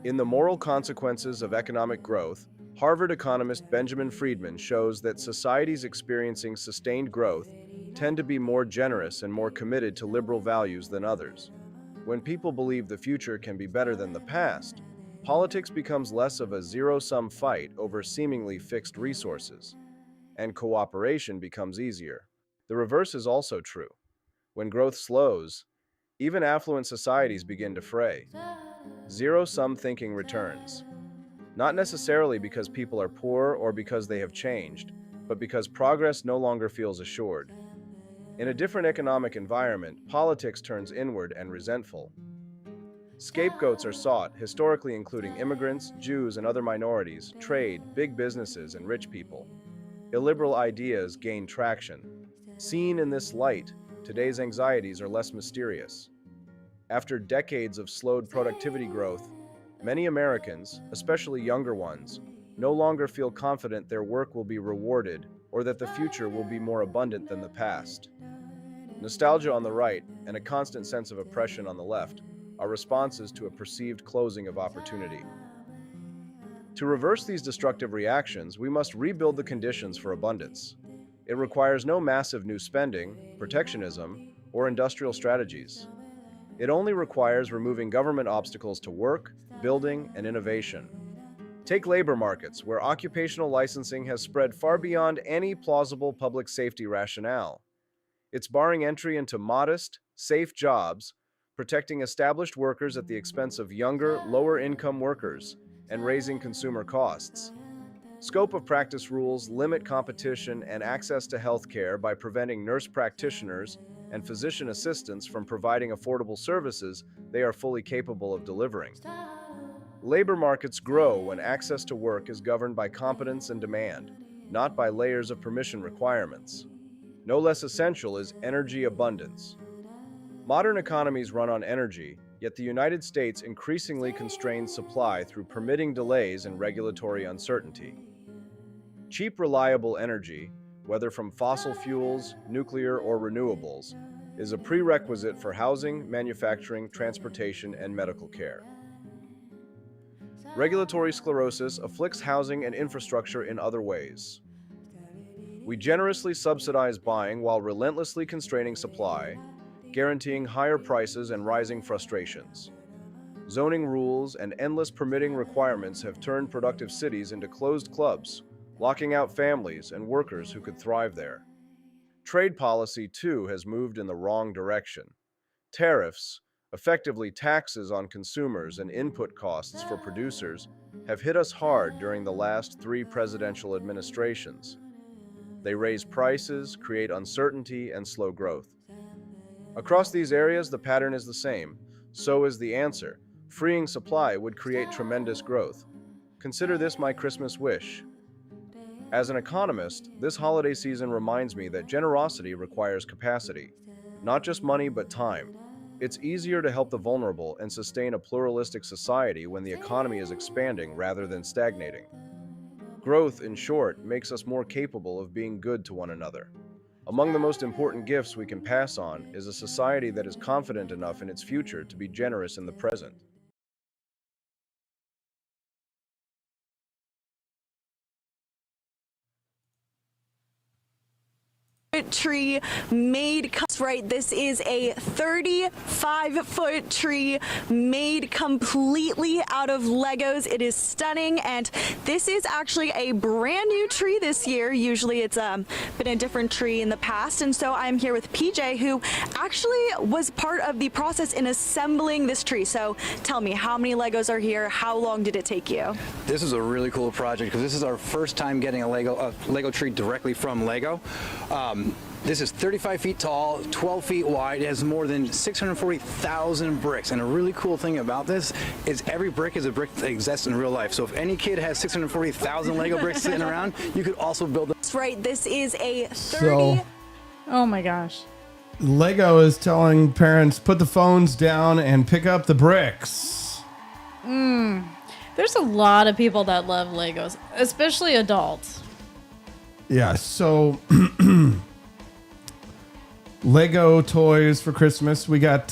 In The Moral Consequences of Economic Growth, Harvard economist Benjamin Friedman shows that societies experiencing sustained growth tend to be more generous and more committed to liberal values than others. When people believe the future can be better than the past, politics becomes less of a zero-sum fight over seemingly fixed resources, and cooperation becomes easier. The reverse is also true. When growth slows, even affluent societies begin to fray. Zero-sum thinking returns. Not necessarily because people are poor or because they have changed, but because progress no longer feels assured. In a different economic environment, politics turns inward and resentful. Scapegoats are sought, historically including immigrants, Jews, and other minorities, trade, big businesses, and rich people. Illiberal ideas gain traction. Seen in this light, today's anxieties are less mysterious. After decades of slowed productivity growth, many Americans, especially younger ones, no longer feel confident their work will be rewarded or that the future will be more abundant than the past. nostalgia on the right, and a constant sense of oppression on the left are responses to a perceived closing of opportunity. To reverse these destructive reactions, we must rebuild the conditions for abundance. It requires no massive new spending, protectionism, or industrial strategies. It only requires removing government obstacles to work, building, and innovation. Take labor markets, where occupational licensing has spread far beyond any plausible public safety rationale. It's barring entry into modest, safe jobs, protecting established workers at the expense of younger, lower-income workers, and raising consumer costs. Scope of practice rules limit competition and access to health care by preventing nurse practitioners and physician assistants from providing affordable services they are fully capable of delivering. Labor markets grow when access to work is governed by competence and demand, not by layers of permission requirements. No less essential is energy abundance. Modern economies run on energy, yet the United States increasingly constrains supply through permitting delays and regulatory uncertainty. Cheap, reliable energy, whether from fossil fuels, nuclear, or renewables, is a prerequisite for housing, manufacturing, transportation, and medical care. Regulatory sclerosis afflicts housing and infrastructure in other ways. We generously subsidize buying while relentlessly constraining supply, guaranteeing higher prices and rising frustrations. Zoning rules and endless permitting requirements have turned productive cities into closed clubs, locking out families and workers who could thrive there. Trade policy, too, has moved in the wrong direction. Tariffs, effectively taxes on consumers and input costs for producers, have hit us hard during the last 3 presidential administrations. They raise prices, create uncertainty, and slow growth. Across these areas, the pattern is the same. So is the answer. Freeing supply would create tremendous growth. Consider this my Christmas wish. As an economist, this holiday season reminds me that generosity requires capacity. Not just money, but time. It's easier to help the vulnerable and sustain a pluralistic society when the economy is expanding rather than stagnating. Growth, in short, makes us more capable of being good to one another. Among the most important gifts we can pass on is a society that is confident enough in its future to be generous in the present. Tree made, right, this is a 35-foot tree made completely out of Legos. It is stunning, and this is actually a brand new tree this year. Usually it's been a different tree in the past, and so I'm here with PJ, who actually was part of the process in assembling this tree. So tell me, how many Legos are here? How long did it take you? This is a really cool project because this is our first time getting a Lego tree directly from Lego. This is 35 feet tall, 12 feet wide. It has more than 640,000 bricks. And a really cool thing about this is every brick is a brick that exists in real life. So if any kid has 640,000 Lego bricks sitting around, you could also build them. That's right. This is a 30. Oh my gosh. Lego is telling parents, put the phones down and pick up the bricks. There's a lot of people that love Legos, especially adults. Yeah, so Lego toys for Christmas. We got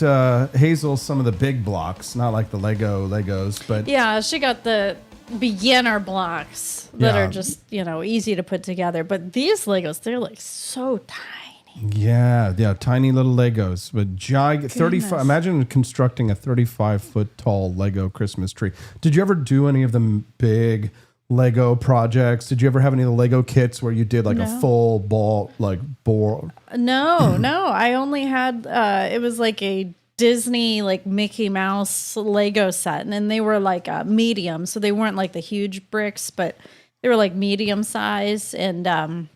Hazel some of the big blocks, not like the Legos, but yeah, she got the beginner blocks that are just, easy to put together. But these Legos, they're like so tiny. Yeah, tiny little Legos, but giant 35. Imagine constructing a 35-foot tall Lego Christmas tree. Did you ever do any of the big Lego projects? Did you ever have any of the Lego kits where you did like a full ball, like board? No. I only had, it was like a Disney, like Mickey Mouse Lego set. And they were like medium. So they weren't like the huge bricks, but they were like medium size. And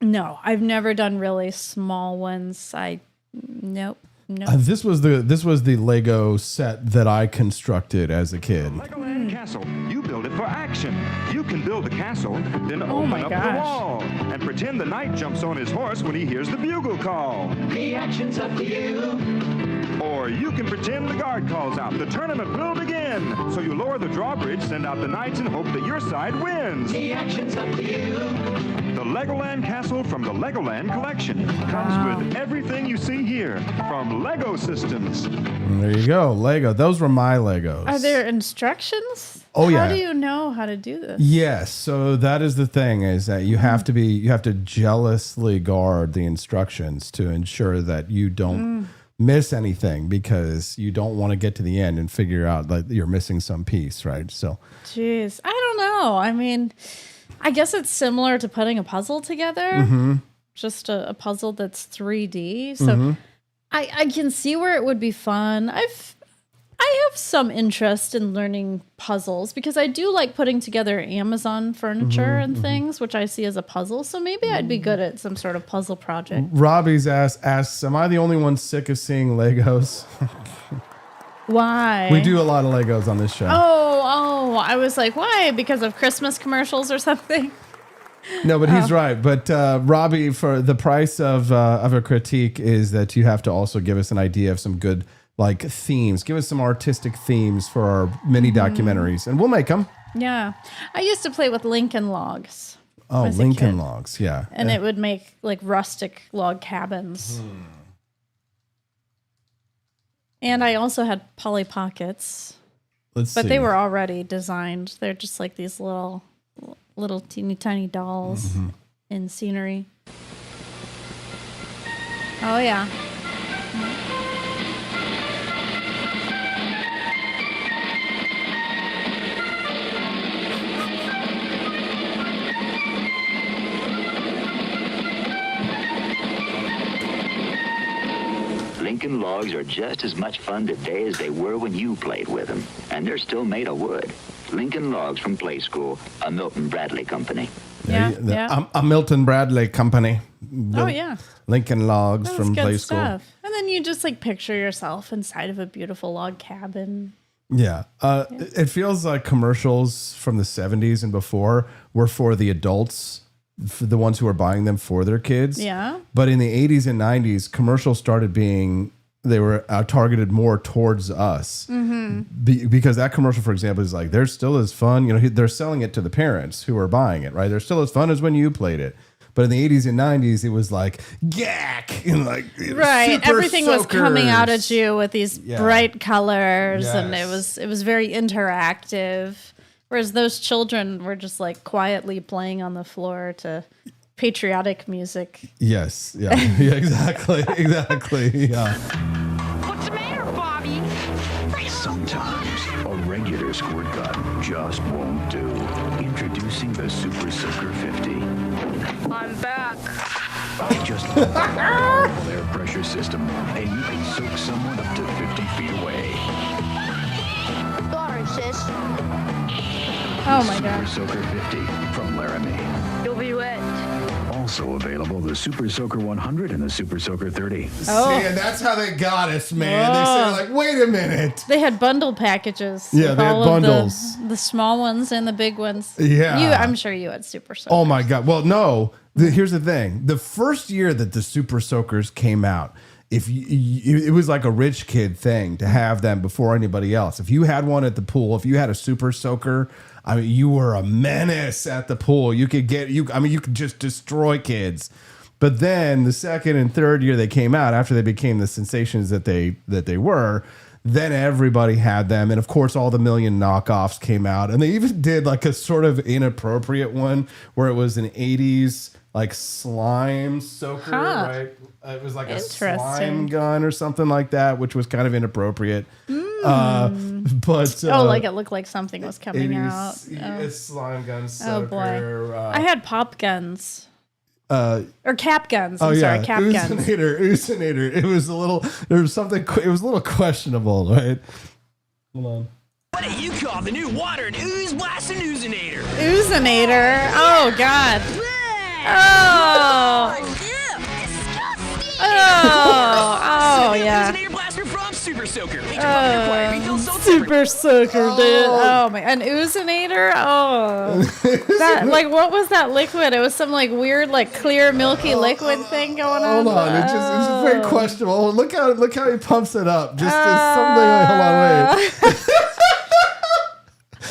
no, I've never done really small ones. Nope. This was the Lego set that I constructed as a kid. Legoland Castle. You build it for action. You can build a castle, then open up the wall and pretend the knight jumps on his horse when he hears the bugle call. The action's up to you. Or you can pretend the guard calls out. The tournament will begin. So you lower the drawbridge, send out the knights, and hope that your side wins. The action's up to you. The Legoland Castle from the Legoland Collection comes with everything you see here from Lego Systems. There you go, Lego. Those were my Legos. Are there instructions? Oh, yeah. How do you know how to do this? Yes, so that is the thing, is that you have to jealously guard the instructions to ensure that you don't miss anything, because you don't want to get to the end and figure out that you're missing some piece, right? So, jeez, I don't know. I mean, I guess it's similar to putting a puzzle together, just a puzzle that's 3D. So I can see where it would be fun. I have some interest in learning puzzles because I do like putting together Amazon furniture and things, which I see as a puzzle. So maybe I'd be good at some sort of puzzle project. Robbie's asks, am I the only one sick of seeing Legos? Why? We do a lot of Legos on this show. Oh, I was like, why? Because of Christmas commercials or something? No, but he's right. But Robbie, for the price of a critique is that you have to also give us an idea of some good like themes. Give us some artistic themes for our mini documentaries, and we'll make them. Yeah. I used to play with Lincoln logs. Oh, as a Lincoln kid. logs, yeah. And it would make like rustic log cabins. And I also had Polly Pockets. Let's but see. they were already designed. They're just like these little teeny tiny dolls in scenery. Oh yeah. Lincoln logs are just as much fun today as they were when you played with them, and they're still made of wood. Lincoln Logs from Play School, a Milton Bradley company. Yeah. A Milton Bradley company. Oh yeah. Lincoln Logs That from was good Play stuff. School. And then you just like picture yourself inside of a beautiful log cabin. Yeah. It feels like commercials from the 70s and before were for the adults, for the ones who are buying them for their kids. Yeah. But in the 80s and 90s, commercials started being, they were targeted more towards us. Because that commercial, for example, is like, they're still as fun. You know, they're selling it to the parents who are buying it, right? They're still as fun as when you played it. But in the 80s and 90s, it was like, gack! And like, Right. super Everything was coming out soakers. at you with these Yeah. bright colors and it Yes. was very interactive. Whereas those children were just like quietly playing on the floor to patriotic music. Yes. Yeah. Yeah. Exactly. Exactly. Yeah. What's the matter, Bobby? Sometimes a regular squirt gun just won't do. Introducing the Super Soaker 50. I'm back. Just a powerful air pressure system, and you can soak someone up to 50 feet away. Sorry, sis. Oh my God. Super Soaker 50 from Laramie. You'll be wet. Also available, the Super Soaker 100 and the Super Soaker 30. Oh. See, and that's how they got us, man. They said, like, wait a minute. They had bundle packages. Yeah, with they had all of bundles. The small ones and the big ones. Yeah. I'm sure you had Super Soakers. Oh my God. Well, no. Here's the thing. The first year that the Super Soakers came out, it was like a rich kid thing to have them before anybody else. If you had one at the pool, if you had a Super Soaker, I mean, you were a menace at the pool. You could just destroy kids. But then the second and third year they came out, after they became the sensations that they were, then everybody had them. And of course, all the million knockoffs came out. And they even did like a sort of inappropriate one where it was an 80s like slime soaker, right? It was like a slime gun or something like that, which was kind of inappropriate. But like it looked like something was coming out. It's slime gun soaker. Oh boy. I had pop guns. Or cap guns. Oh, I'm sorry, cap guns. Oozinator. It was a little questionable, right? Hold on. What do you call the new water and ooze blasting oozinator? Oozinator? Oh God. Oh. Oh yeah. Oozinator blaster from Super Soaker. Super Soaker, dude. Oh my, an oozinator. Oh, that like what was that liquid? It was some like weird, like clear, milky liquid thing going on. Hold on, it's just very questionable. Oh, look how he pumps it up. Just something. Like, hold on, wait.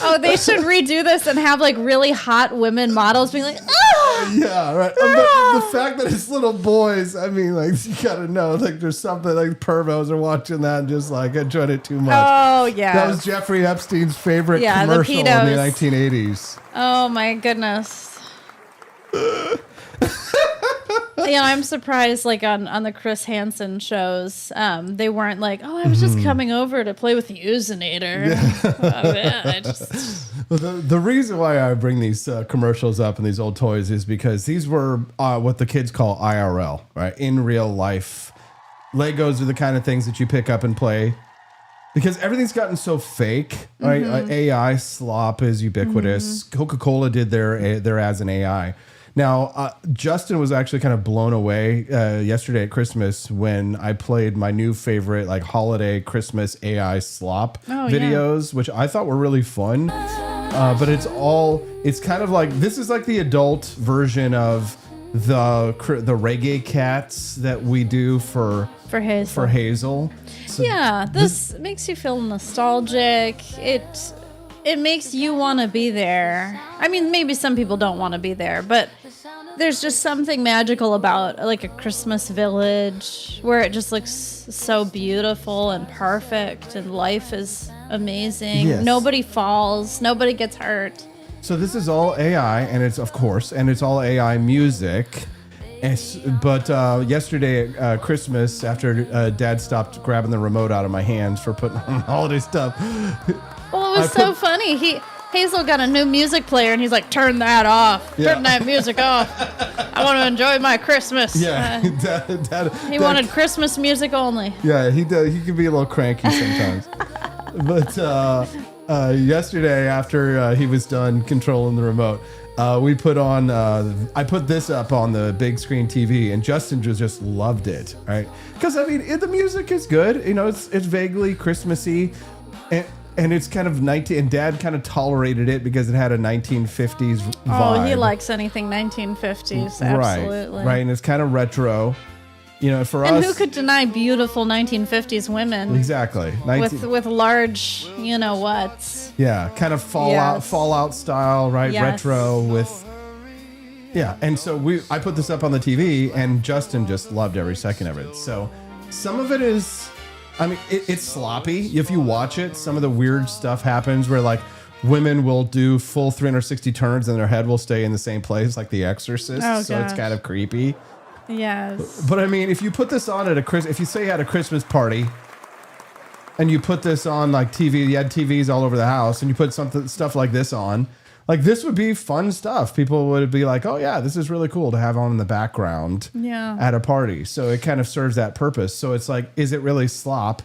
Oh, they should redo this and have like really hot women models being like, oh, Yeah, right. But the fact that it's little boys, I mean, like, you gotta know, like, there's something like pervos are watching that and just like enjoying it too much. Oh, yeah. That was Jeffrey Epstein's favorite Yeah, the commercial in the pedos. 1980s. Oh my goodness. I'm surprised, like on the Chris Hansen shows, they weren't like, "Oh, I was just coming over to play with the Usinator." Oh, man, I just... Well, the reason why I bring these commercials up and these old toys is because these were what the kids call IRL, right? In real life. Legos are the kind of things that you pick up and play. Because everything's gotten so fake, right? AI slop is ubiquitous. Coca-Cola did their ads in AI. Now, Justin was actually kind of blown away yesterday at Christmas when I played my new favorite, like, holiday Christmas AI slop videos, which I thought were really fun. But it's kind of like, this is like the adult version of the reggae cats that we do for Hazel. So yeah, this makes you feel nostalgic. It makes you want to be there. I mean, maybe some people don't want to be there, but there's just something magical about like a Christmas village where it just looks so beautiful and perfect and life is amazing. Yes. Nobody falls, nobody gets hurt. So this is all AI, and it's all AI music. But yesterday at Christmas, after Dad stopped grabbing the remote out of my hands for putting on holiday stuff. Well, it was so funny. Hazel got a new music player, and he's like, "Turn that off. Turn that music off. I want to enjoy my Christmas." Yeah, he wanted Christmas music only. Yeah, he does. He can be a little cranky sometimes. But yesterday, after he was done controlling the remote, we put on. I put this up on the big screen TV, and Justin just loved it. Right? Because I mean, the music is good. You know, it's vaguely Christmassy, and it's kind of and Dad kind of tolerated it because it had a 1950s vibe. Oh, he likes anything 1950s. Absolutely. Right, and it's kind of retro. You know, for us. And who could deny beautiful 1950s women? Exactly. With large, you know what? Yeah, kind of Fallout style, right? Yes. Retro with. Yeah, and so I put this up on the TV, and Justin just loved every second of it. So some of it is. I mean, it's sloppy. If you watch it, some of the weird stuff happens where, like, women will do full 360 turns and their head will stay in the same place, like The Exorcist. Oh, so it's kind of creepy. Yes. But I mean, if you put this on at if you say you had a Christmas party and you put this on like TV, you had TVs all over the house, and you put stuff like this on, like, this would be fun stuff. People would be like, "Oh yeah, this is really cool to have on in the background at a party." So it kind of serves that purpose. So it's like, is it really slop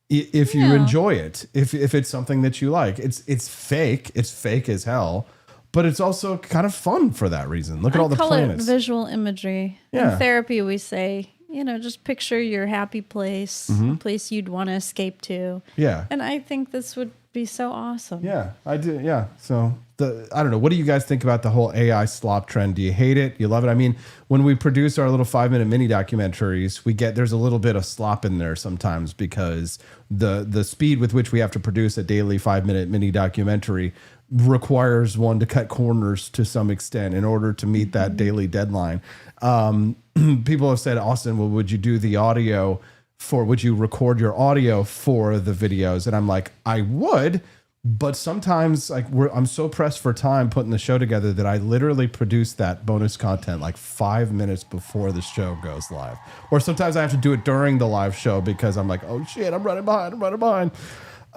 if you enjoy it? If it's something that you like, it's fake. It's fake as hell, but it's also kind of fun for that reason. Look at all the planets. It visual imagery. Yeah. In therapy, we say, just picture your happy place, a place you'd want to escape to. Yeah. And I think this would be so awesome. Yeah, I do. Yeah. So I don't know. What do you guys think about the whole AI slop trend? Do you hate it? You love it? I mean, when we produce our little 5-minute mini documentaries, there's a little bit of slop in there sometimes because the speed with which we have to produce a daily 5-minute mini documentary requires one to cut corners to some extent in order to meet that daily deadline. People have said, Austin, well, would you record your audio for the videos? And I'm like, I would, but sometimes like I'm so pressed for time putting the show together that I literally produce that bonus content like 5 minutes before the show goes live. Or sometimes I have to do it during the live show because I'm like, oh shit, I'm running behind.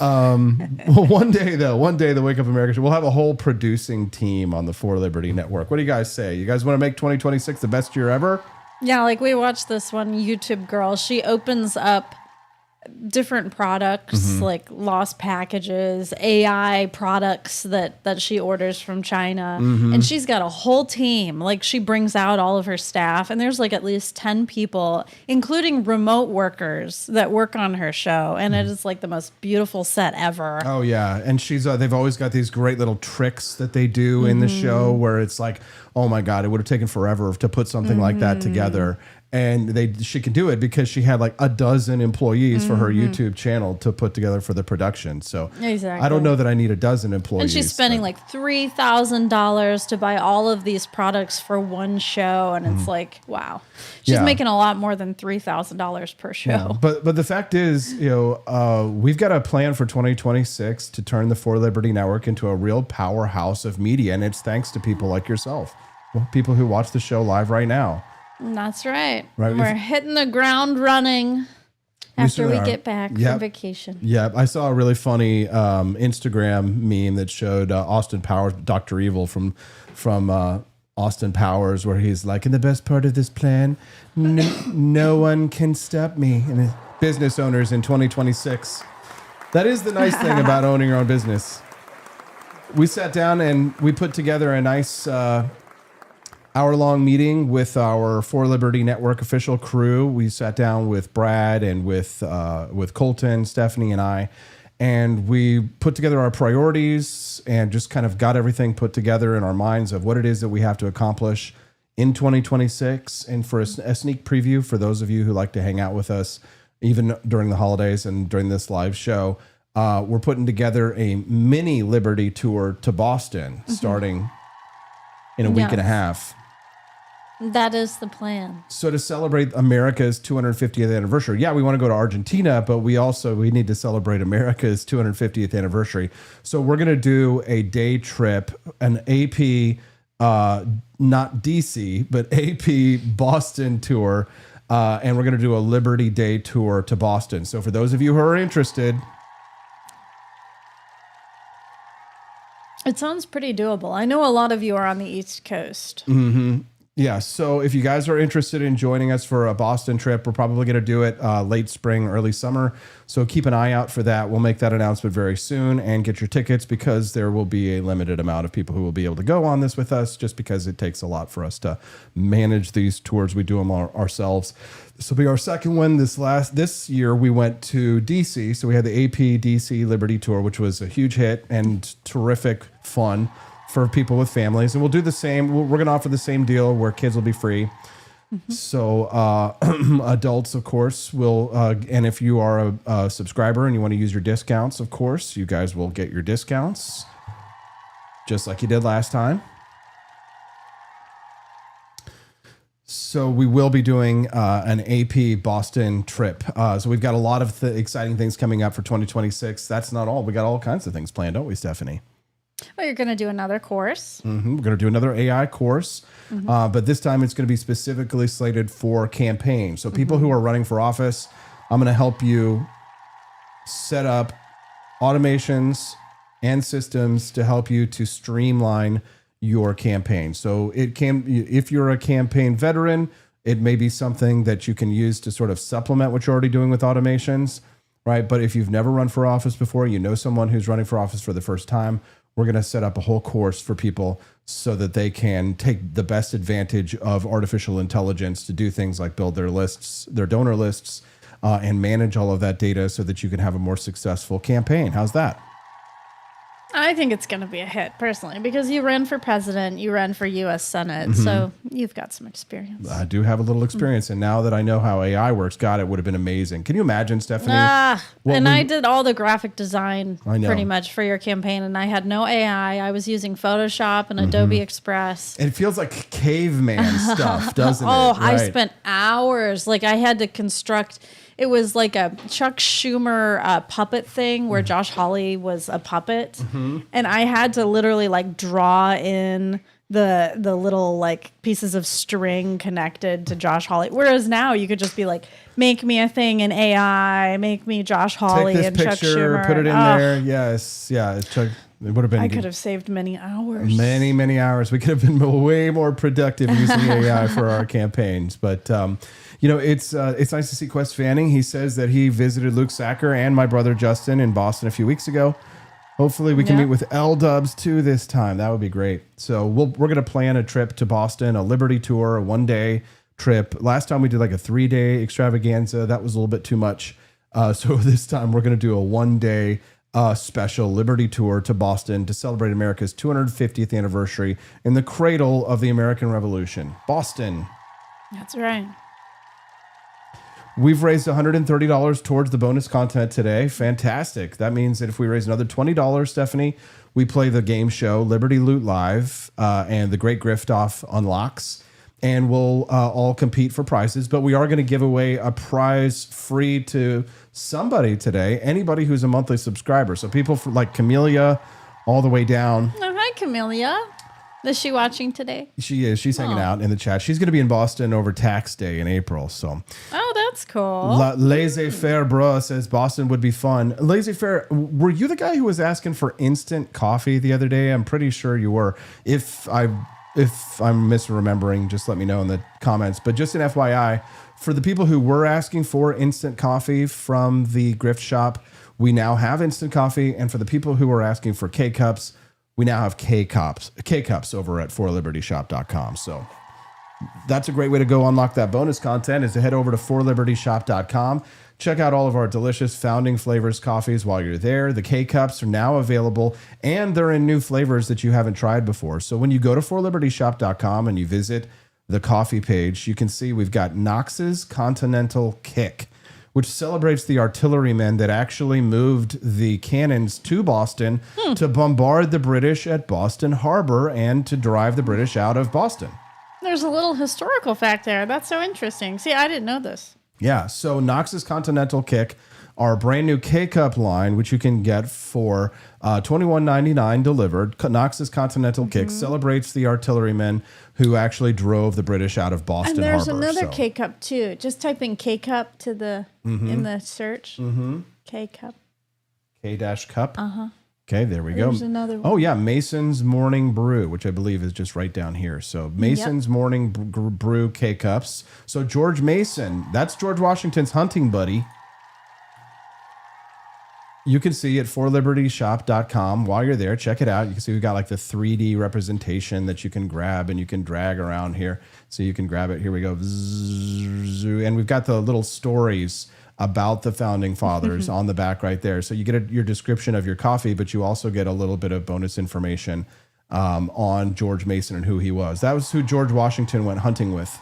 Well, one day the Wake Up America show, we'll have a whole producing team on the For Liberty Network. What do you guys say? You guys want to make 2026 the best year ever? Yeah, like we watched this one YouTube girl. She opens up different products like lost packages, AI products that she orders from China. And she's got a whole team. Like, she brings out all of her staff, and there's like at least 10 people, including remote workers that work on her show. And it is like the most beautiful set ever. Oh yeah. And they've always got these great little tricks that they do in the show where it's like, oh my God, it would have taken forever to put something like that together. And she can do it because she had like a dozen employees for her YouTube channel to put together for the production. So Exactly. I don't know that I need a dozen employees. And she's spending like $3,000 to buy all of these products for one show. And it's like, wow. She's making a lot more than $3,000 per show. Yeah. But the fact is, we've got a plan for 2026 to turn the For Liberty Network into a real powerhouse of media. And it's thanks to people like yourself, people who watch the show live right now. That's right. Right. We're hitting the ground running after we get back from vacation. Yeah, I saw a really funny Instagram meme that showed Austin Powers, Dr. Evil from Austin Powers, where he's like, "In the best part of this plan, no one can stop me." And business owners in 2026. That is the nice thing about owning your own business. We sat down and we put together a nice hour-long meeting with our For Liberty Network official crew. We sat down with Brad and with Colton, Stephanie, and I, and we put together our priorities and just kind of got everything put together in our minds of what it is that we have to accomplish in 2026. And for a sneak preview for those of you who like to hang out with us, even during the holidays and during this live show, we're putting together a mini Liberty tour to Boston starting in a week and a half. That is the plan. So to celebrate America's 250th anniversary, we want to go to Argentina, but we need to celebrate America's 250th anniversary. So we're going to do a day trip, an AP, not DC, but AP Boston tour. And we're going to do a Liberty Day tour to Boston. So for those of you who are interested, it sounds pretty doable. I know a lot of you are on the East Coast. Mm-hmm. Yeah, so if you guys are interested in joining us for a Boston trip, we're probably going to do it late spring, early summer. So keep an eye out for that. We'll make that announcement very soon and get your tickets because there will be a limited amount of people who will be able to go on this with us just because it takes a lot for us to manage these tours. We do them ourselves. This will be our second one. This year we went to DC. So we had the AP DC Liberty Tour, which was a huge hit and terrific fun for people with families. And we'll do the same. We're going to offer the same deal where kids will be free. So adults, of course, will. And if you are a subscriber and you want to use your discounts, of course, you guys will get your discounts just like you did last time. So we will be doing an AP Boston trip. So we've got a lot of exciting things coming up for 2026. That's not all. We got all kinds of things planned, don't we, Stephanie? Well, you're going to do another course. Mm-hmm. We're going to do another AI course, but this time it's going to be specifically slated for campaigns. So people who are running for office, I'm going to help you set up automations and systems to help you to streamline your campaign. So if you're a campaign veteran, it may be something that you can use to sort of supplement what you're already doing with automations, right? But if you've never run for office before, you know someone who's running for office for the first time, we're going to set up a whole course for people so that they can take the best advantage of artificial intelligence to do things like build their lists, their donor lists, and manage all of that data so that you can have a more successful campaign. How's that? I think it's going to be a hit, personally, because you ran for president, you ran for U.S. Senate, so you've got some experience. I do have a little experience, and now that I know how AI works, God, it would have been amazing. Can you imagine, Stephanie? I did all the graphic design pretty much for your campaign, and I had no AI. I was using Photoshop and Adobe Express. It feels like caveman stuff, doesn't it? Oh, Right. I spent hours. Like, I had to construct... It was like a Chuck Schumer puppet thing where Josh Hawley was a puppet. And I had to literally like draw in the little like pieces of string connected to Josh Hawley. Whereas now you could just be like, make me a thing in AI, make me Josh Hawley Take this and picture, Chuck Schumer. put it in there. Yes. Yeah. Chuck, it would have been. I could have saved many hours. Many hours. We could have been way more productive using AI for our campaigns. But, it's nice to see Quest Fanning. He says that he visited Luke Sacker and my brother Justin in Boston a few weeks ago. Hopefully we can meet with L-Dubs too this time. That would be great. So we're going to plan a trip to Boston, a Liberty tour, a one-day trip. Last time we did like a 3-day extravaganza. That was a little bit too much. So this time we're going to do a one-day special Liberty tour to Boston to celebrate America's 250th anniversary in the cradle of the American Revolution. Boston. That's right. We've raised $130 towards the bonus content today. Fantastic. That means that if we raise another $20, Stephanie, we play the game show Liberty Loot Live and the Great Grift Off unlocks. And we'll all compete for prizes. But we are going to give away a prize free to somebody today. Anybody who's a monthly subscriber. So people like Camellia all the way down. Oh, hi, Camellia. Is she watching today? She is. She's hanging out in the chat. She's going to be in Boston over tax day in April. So, oh, that's cool. Laissez-faire bro says Boston would be fun. Laissez-faire, were you the guy who was asking for instant coffee the other day? I'm pretty sure you were. If I'm misremembering, just let me know in the comments. But just an FYI, for the people who were asking for instant coffee from the Grift Shop, we now have instant coffee. And for the people who were asking for K-Cups, we now have K-Cups over at forlibertyshop.com. So that's a great way to go unlock that bonus content is to head over to forlibertyshop.com. Check out all of our delicious founding flavors coffees while you're there. The K-Cups are now available, and they're in new flavors that you haven't tried before. So when you go to forlibertyshop.com and you visit the coffee page, you can see we've got Knox's Continental Kick, which celebrates the artillerymen that actually moved the cannons to Boston to bombard the British at Boston Harbor and to drive the British out of Boston. There's a little historical fact there. That's so interesting. See, I didn't know this. Yeah, so Knox's Continental Kick, our brand new K-Cup line, which you can get for $21.99 delivered. Knox's Continental Kick celebrates the artillerymen who actually drove the British out of Boston Harbor. And there's another K-Cup too. Just type in K-Cup to the in the search. K-Cup. K-Cup. Uh-huh. Okay, there we go. There's another one. Oh, yeah, Mason's Morning Brew, which I believe is just right down here. So Mason's Morning Brew K-Cups. So George Mason, that's George Washington's hunting buddy. You can see at forlibertyshop.com while you're there. Check it out. You can see we've got like the 3D representation that you can grab and you can drag around here. So you can grab it. Here we go. And we've got the little stories about the founding fathers on the back right there. So you get your description of your coffee, but you also get a little bit of bonus information on George Mason and who he was. That was who George Washington went hunting with.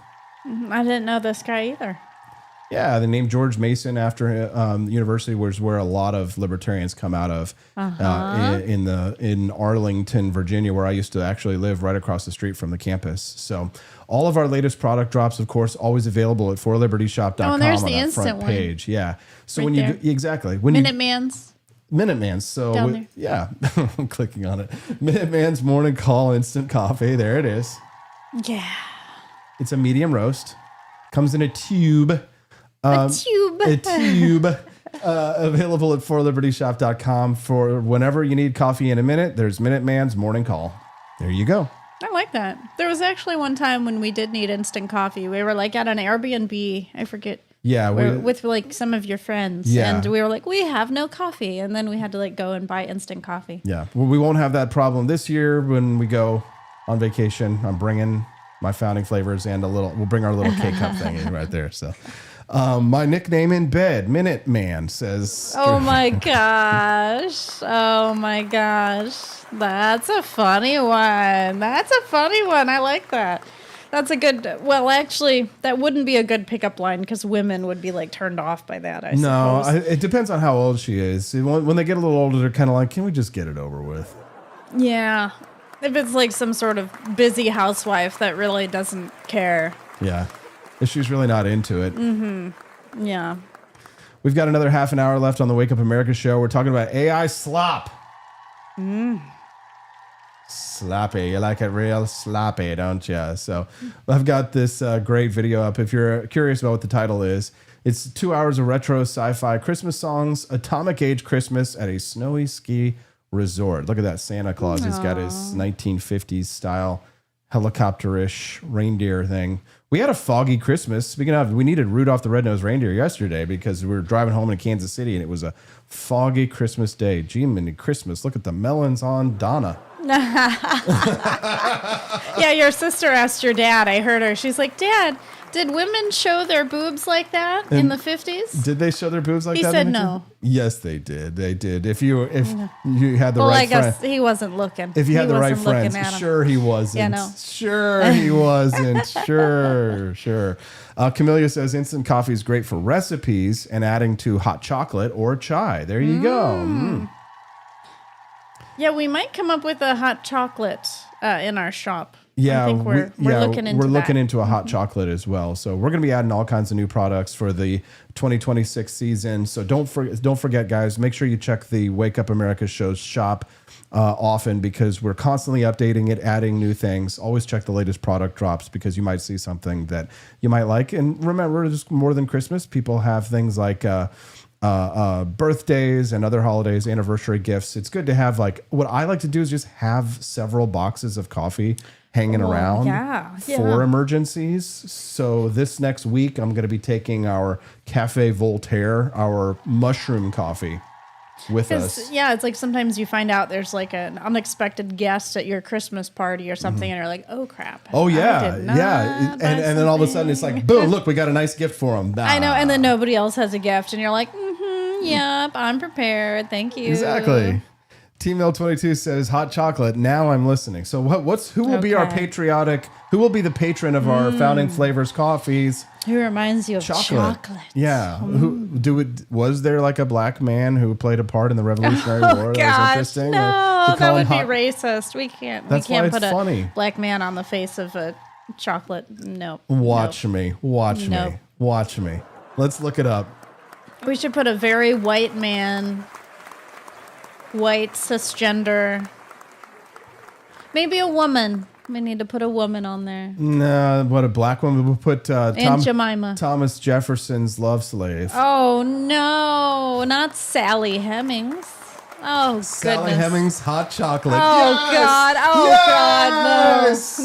I didn't know this guy either. Yeah, the name George Mason after university was where a lot of libertarians come out of in Arlington, Virginia, where I used to actually live right across the street from the campus. So all of our latest product drops, of course, always available at forlibertyshop.com on there's the that instant front page. Yeah. So right when there. you exactly Minuteman's. So Down there. yeah, I'm clicking on it. Minuteman's Morning Call Instant Coffee. There it is. Yeah. It's a medium roast. Comes in a tube. A tube. Available at forlibertyshop.com for whenever you need coffee in a minute. There's Minuteman's Morning Call. There you go. I like that. There was actually one time when we did need instant coffee. We were like at an Airbnb. I forget. Yeah. With like some of your friends. Yeah. And we were like, we have no coffee. And then we had to like go and buy instant coffee. Yeah. Well, we won't have that problem this year when we go on vacation. I'm bringing my founding flavors and we'll bring our little K-Cup thing in right there. So. My nickname in bed, Minuteman, says. Oh my gosh. Oh my gosh. That's a funny one. I like that. That's a good, well, actually, that wouldn't be a good pickup line because women would be like turned off by that, I suppose. It depends on how old she is. When they get a little older, they're kind of like, can we just get it over with? Yeah. If it's like some sort of busy housewife that really doesn't care. Yeah. If she's really not into it. Yeah. We've got another half an hour left on the Wake Up America show. We're talking about AI slop. Sloppy. You like it real sloppy, don't you? So I've got this great video up. If you're curious about what the title is, it's 2 hours of retro sci-fi Christmas songs, Atomic Age Christmas at a snowy ski resort. Look at that Santa Claus. He's got his 1950s style helicopter-ish reindeer thing. We had a foggy Christmas. Speaking of, we needed Rudolph the Red-Nosed Reindeer yesterday because we were driving home in Kansas City and it was a foggy Christmas day. Gee, mini Christmas. Look at the melons on Donna. Yeah, your sister asked your dad. I heard her. She's like, Dad, Did women show their boobs like that in the 50s? Did they show their boobs like He that? said no. Yes, they did. They did. If you had the Well, right I guess friend. he wasn't looking. If you had the right wasn't looking friends, at 'em. sure he wasn't. Yeah, no. Sure he wasn't. Sure. Camellia says instant coffee is great for recipes and adding to hot chocolate or chai. There you go. Yeah, we might come up with a hot chocolate in our shop. Yeah, I think we're looking into looking that. into a hot chocolate as well. So we're going to be adding all kinds of new products for the 2026 season. So don't forget, guys. Make sure you check the Wake Up America Show's shop often because we're constantly updating it, adding new things. Always check the latest product drops because you might see something that you might like. And remember, just more than Christmas, people have things like birthdays and other holidays, anniversary gifts. It's good to have what I like to do is just have several boxes of coffee hanging around for emergencies. So this next week, I'm going to be taking our Cafe Voltaire, our mushroom coffee with us. Yeah, it's like sometimes you find out there's like an unexpected guest at your Christmas party or something, and you're like, oh crap. Oh yeah, and then all of a sudden it's like, boom, look, we got a nice gift for them. I know, and then nobody else has a gift, and you're like, yep, I'm prepared. Thank you. Exactly. T-Mill22 says hot chocolate. Now I'm listening. So who will be our patriotic? Who will be the patron of our founding flavors coffees? Who reminds you of chocolate? Yeah. Was there like a black man who played a part in the Revolutionary War? Gosh, that was interesting. no, that would be racist. We can't. That's we can't why put it's a funny. black man on the face of a chocolate. Nope. Watch me. Let's look it up. We should put a very white man, white cisgender, maybe a woman. We need to put a woman on there. No, what a black woman. We'll put Aunt Jemima. Thomas Jefferson's love slave. Oh no, not Sally Hemings. Oh goodness. Sally Hemings hot chocolate. Oh Yes! God. Oh Yes! God.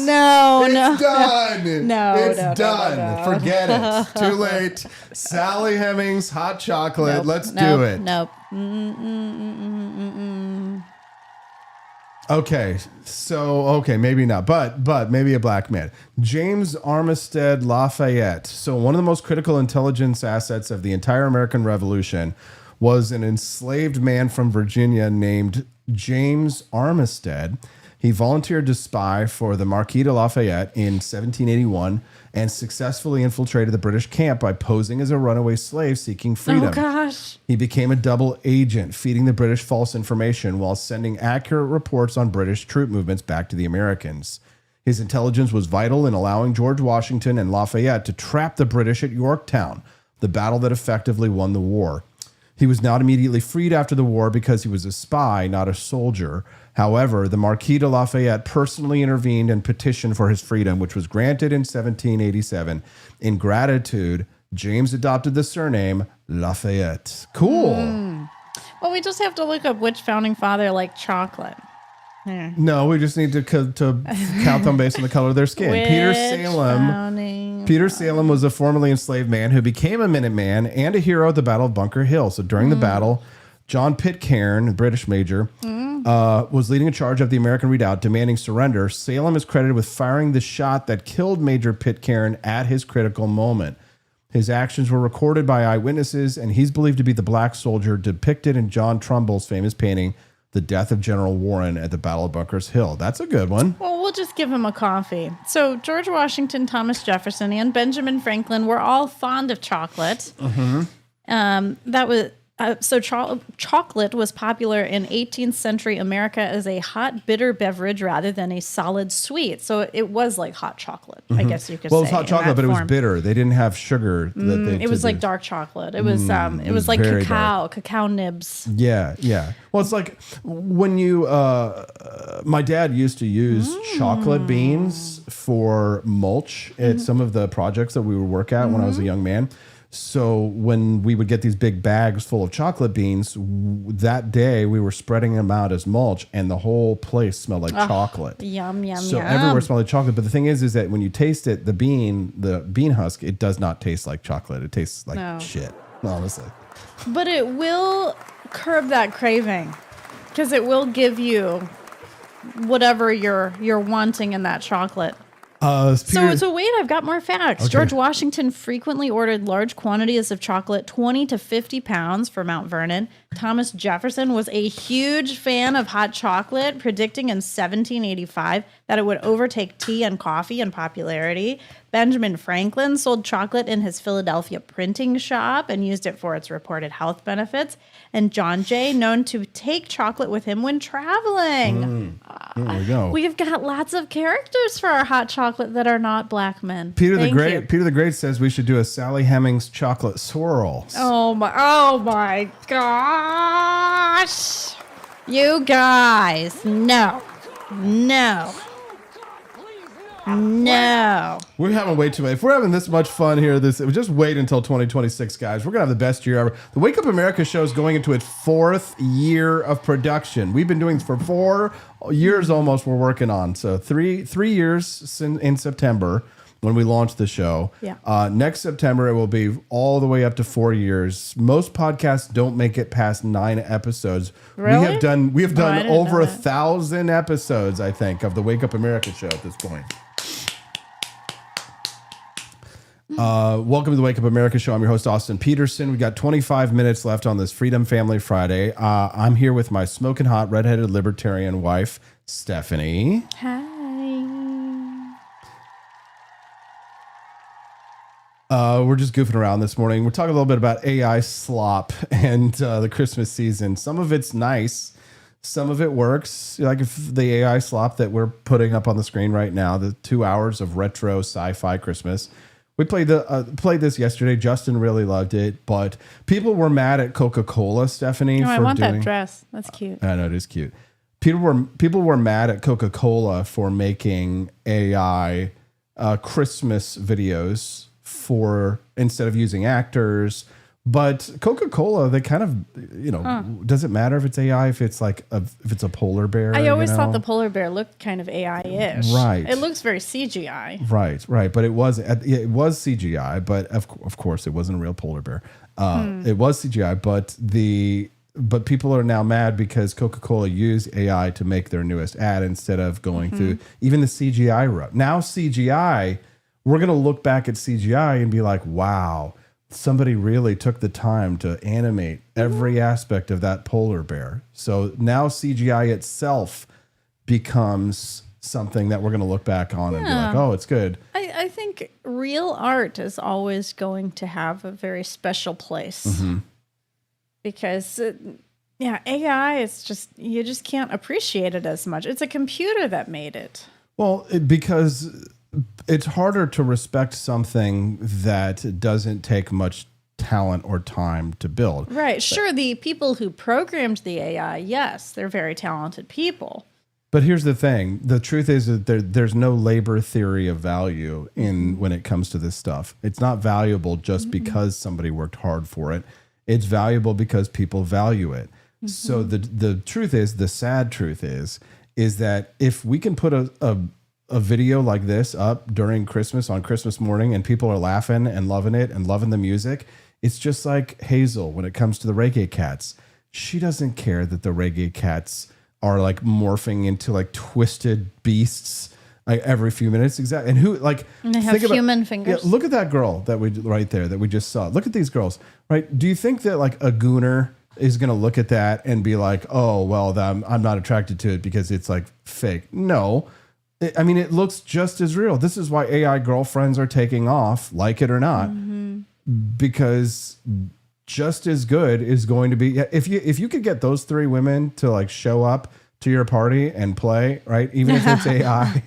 No. It's done. No. It's done. No. Forget it. Too late. Sally Hemings hot chocolate. Nope, Let's nope, do it. Nope. Okay, maybe not, but maybe a black man. James Armistead Lafayette. So one of the most critical intelligence assets of the entire American Revolution was an enslaved man from Virginia named James Armistead. He volunteered to spy for the Marquis de Lafayette in 1781 and successfully infiltrated the British camp by posing as a runaway slave seeking freedom. Oh gosh. He became a double agent, feeding the British false information while sending accurate reports on British troop movements back to the Americans. His intelligence was vital in allowing George Washington and Lafayette to trap the British at Yorktown, the battle that effectively won the war. He was not immediately freed after the war because he was a spy, not a soldier. However, the Marquis de Lafayette personally intervened and petitioned for his freedom, which was granted in 1787. In gratitude, James adopted the surname Lafayette. Cool. Well, we just have to look up which founding father liked chocolate. There. No, we just need to count them based on the color of their skin. Peter Salem was a formerly enslaved man who became a Minuteman and a hero at the Battle of Bunker Hill. So during the battle, John Pitcairn, the British major, was leading a charge of the American redoubt, demanding surrender. Salem is credited with firing the shot that killed Major Pitcairn at his critical moment. His actions were recorded by eyewitnesses, and he's believed to be the black soldier depicted in John Trumbull's famous painting, The Death of General Warren at the Battle of Bunker's Hill. That's a good one. Well, we'll just give him a coffee. So George Washington, Thomas Jefferson, and Benjamin Franklin were all fond of chocolate. Chocolate was popular in 18th century America as a hot, bitter beverage rather than a solid sweet. So it was like hot chocolate, I guess you could say. Well, it was hot chocolate, but it was bitter. They didn't have sugar. It was like dark chocolate. It was like cacao nibs. Yeah. Well, it's like when you, my dad used to use chocolate beans for mulch at some of the projects that we would work at when I was a young man. So when we would get these big bags full of chocolate beans, that day we were spreading them out as mulch, and the whole place smelled like chocolate. Yum. So everywhere smelled like chocolate. But the thing is that when you taste it, the bean husk, it does not taste like chocolate. It tastes like shit, honestly. But it will curb that craving because it will give you whatever you're wanting in that chocolate. So wait, I've got more facts. Okay. George Washington frequently ordered large quantities of chocolate, 20 to 50 pounds for Mount Vernon. Thomas Jefferson was a huge fan of hot chocolate, predicting in 1785 that it would overtake tea and coffee in popularity. Benjamin Franklin sold chocolate in his Philadelphia printing shop and used it for its reported health benefits. And John Jay, known to take chocolate with him when traveling. There we go. We've got lots of characters for our hot chocolate that are not black men. Peter Thank the Great. you. Peter the Great says we should do a Sally Hemings chocolate swirl. Oh my gosh. You guys, no. We're having way too much. If we're having this much fun here, just wait until 2026, guys. We're gonna have the best year ever. The Wake Up America show is going into its 4th year of production. We've been doing this for 4 years almost. We're working on three years in September when we launched the show. Yeah. Next September it will be all the way up to 4 years. Most podcasts don't make it past 9 episodes. Really? We have done I didn't over know that. 1,000 episodes, I think, of the Wake Up America show at this point. Welcome to the Wake Up America show. I'm your host, Austin Peterson. We got 25 minutes left on this Freedom Family Friday. I'm here with my smoking hot redheaded libertarian wife, Stephanie. Hi. We're just goofing around this morning. We're talking a little bit about AI slop and the Christmas season. Some of it's nice. Some of it works. Like if the AI slop that we're putting up on the screen right now, the 2 hours of retro sci-fi Christmas. We played this yesterday. Justin really loved it, but people were mad at Coca-Cola, Stephanie. I want that dress. That's cute. I know, it is cute. People were mad at Coca-Cola for making AI Christmas videos instead of using actors. But Coca-Cola, they kind of, does it matter if it's AI, if it's like if it's a polar bear? I always thought the polar bear looked kind of AI-ish. Right. It looks very CGI. Right. But it was CGI, but of course it wasn't a real polar bear. It was CGI, but people are now mad because Coca-Cola used AI to make their newest ad instead of going through even the CGI route. Now CGI, we're going to look back at CGI and be like, wow, somebody really took the time to animate every aspect of that polar bear. So now CGI itself becomes something that we're going to look back on and be like, oh, it's good. I think real art is always going to have a very special place because AI is just, you just can't appreciate it as much. It's a computer that made it. Well, because it's harder to respect something that doesn't take much talent or time to build. Right. Sure, the people who programmed the AI, yes, they're very talented people. But here's the thing. The truth is that there's no labor theory of value when it comes to this stuff. It's not valuable just because somebody worked hard for it. It's valuable because people value it. So the truth is, the sad truth is that if we can put a video like this up during Christmas on Christmas morning and people are laughing and loving it and loving the music, it's just like Hazel when it comes to the reggae cats. She doesn't care that the reggae cats are like morphing into like twisted beasts like every few minutes. Exactly. And who like and they have human fingers. Yeah, look at that girl that we just saw. Look at these girls, right? Do you think that like a gooner is going to look at that and be like, oh, well, I'm not attracted to it because it's like fake? No. I mean, it looks just as real. This is why AI girlfriends are taking off, like it or not, because just as good is going to be if you could get those 3 women to like show up to your party and play, right? Even if it's AI,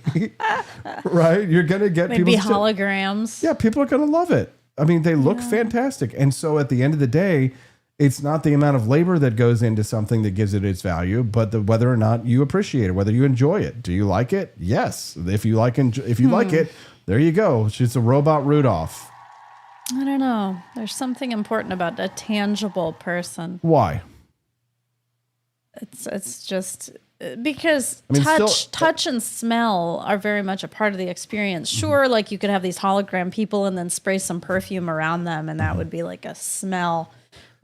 right? You're gonna get maybe people holograms. Yeah, people are gonna love it. I mean, they look fantastic, and so at the end of the day, it's not the amount of labor that goes into something that gives it its value, but whether or not you appreciate it, whether you enjoy it. Do you like it? Yes. If you like it, there you go. It's a robot Rudolph. I don't know. There's something important about a tangible person. Why? It's just because I mean, touch and smell are very much a part of the experience. Sure, like you could have these hologram people and then spray some perfume around them, and that would be like a smell.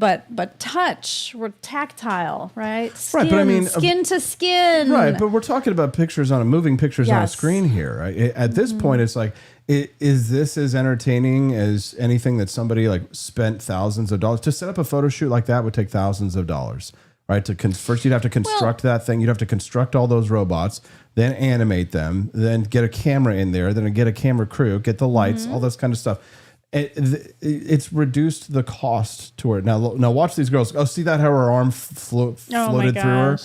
But touch, we're tactile, right? Skin, Right, but I mean, skin to skin. Right, but we're talking about moving pictures on a screen here. Right? At this point, it's like, is this as entertaining as anything that somebody like spent thousands of dollars to set up a photo shoot like that would take thousands of dollars, right? First, you'd have to construct that thing. You'd have to construct all those robots, then animate them, then get a camera in there, then get a camera crew, get the lights, all this kind of stuff. It's reduced the cost to it. Now watch these girls. Oh, see that how her arm floated through her?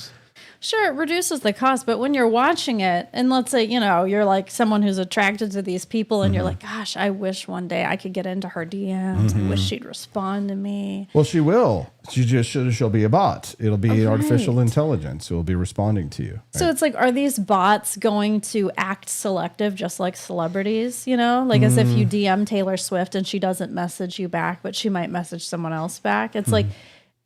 Sure, it reduces the cost, but when you're watching it, and let's say, you're like someone who's attracted to these people, and you're like, gosh, I wish one day I could get into her DMs. I wish she'd respond to me. Well, she will. She'll be a bot. It'll be artificial intelligence. It will be responding to you. Right? So it's like, are these bots going to act selective just like celebrities, Like as if you DM Taylor Swift and she doesn't message you back, but she might message someone else back. It's like,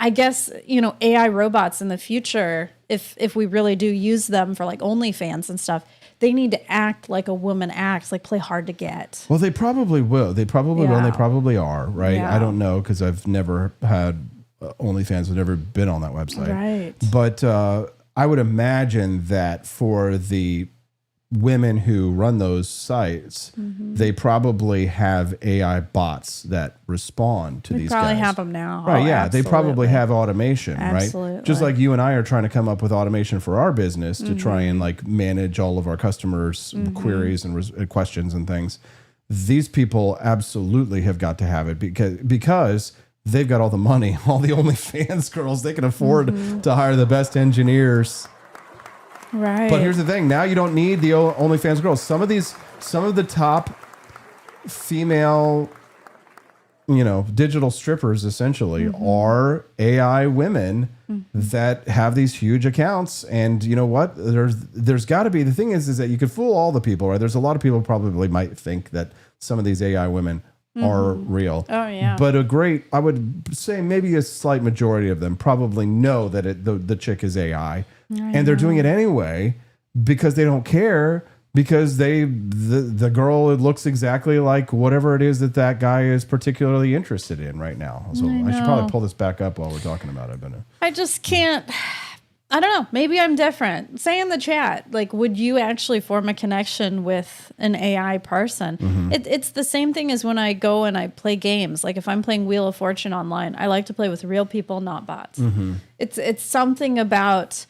I guess, AI robots in the future, if we really do use them for like OnlyFans and stuff, they need to act like a woman acts, like play hard to get. Well, they probably will. They probably will. And they probably are, right? Yeah. I don't know because I've never had OnlyFans. I've never been on that website. Right. But I would imagine that for the women who run those sites, they probably have AI bots that respond to these guys. They probably have them now. Right, yeah. They probably have automation, Absolutely. right? Just like you and I are trying to come up with automation for our business to try and like manage all of our customers' queries and questions and things. These people absolutely have got to have it because they've got all the money, all the OnlyFans girls. They can afford to hire the best engineers. Right. But here's the thing. Now you don't need the OnlyFans girls. Some of the top female, digital strippers essentially are AI women that have these huge accounts. And you know what? There's got to be, the thing is that you could fool all the people, right? There's a lot of people probably might think that some of these AI women are real. Oh, yeah. But I would say maybe a slight majority of them probably know that the chick is AI. And they're doing it anyway because they don't care, because the girl, it looks exactly like whatever it is that guy is particularly interested in right now. So I should probably pull this back up while we're talking about it. But I just can't. I don't know. Maybe I'm different. Say in the chat, like, would you actually form a connection with an AI person? It's the same thing as when I go and I play games. Like if I'm playing Wheel of Fortune online, I like to play with real people, not bots. It's something about,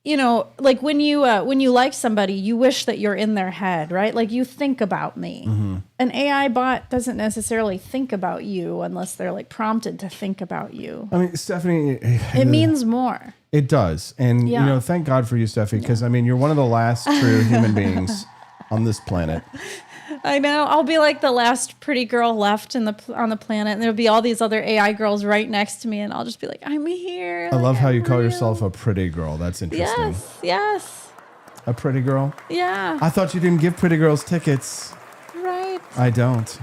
like when you like somebody, you wish that you're in their head, right? Like you think about me. An AI bot doesn't necessarily think about you unless they're like prompted to think about you. I mean, Stephanie, it means more. It does. And, thank God for you, Steffi, because, you're one of the last true human beings on this planet. I know. I'll be like the last pretty girl left on the planet, and there'll be all these other AI girls right next to me, and I'll just be like, I'm here. I love how you call yourself a pretty girl. That's interesting. Yes. A pretty girl? Yeah. I thought you didn't give pretty girls tickets. Right. I don't.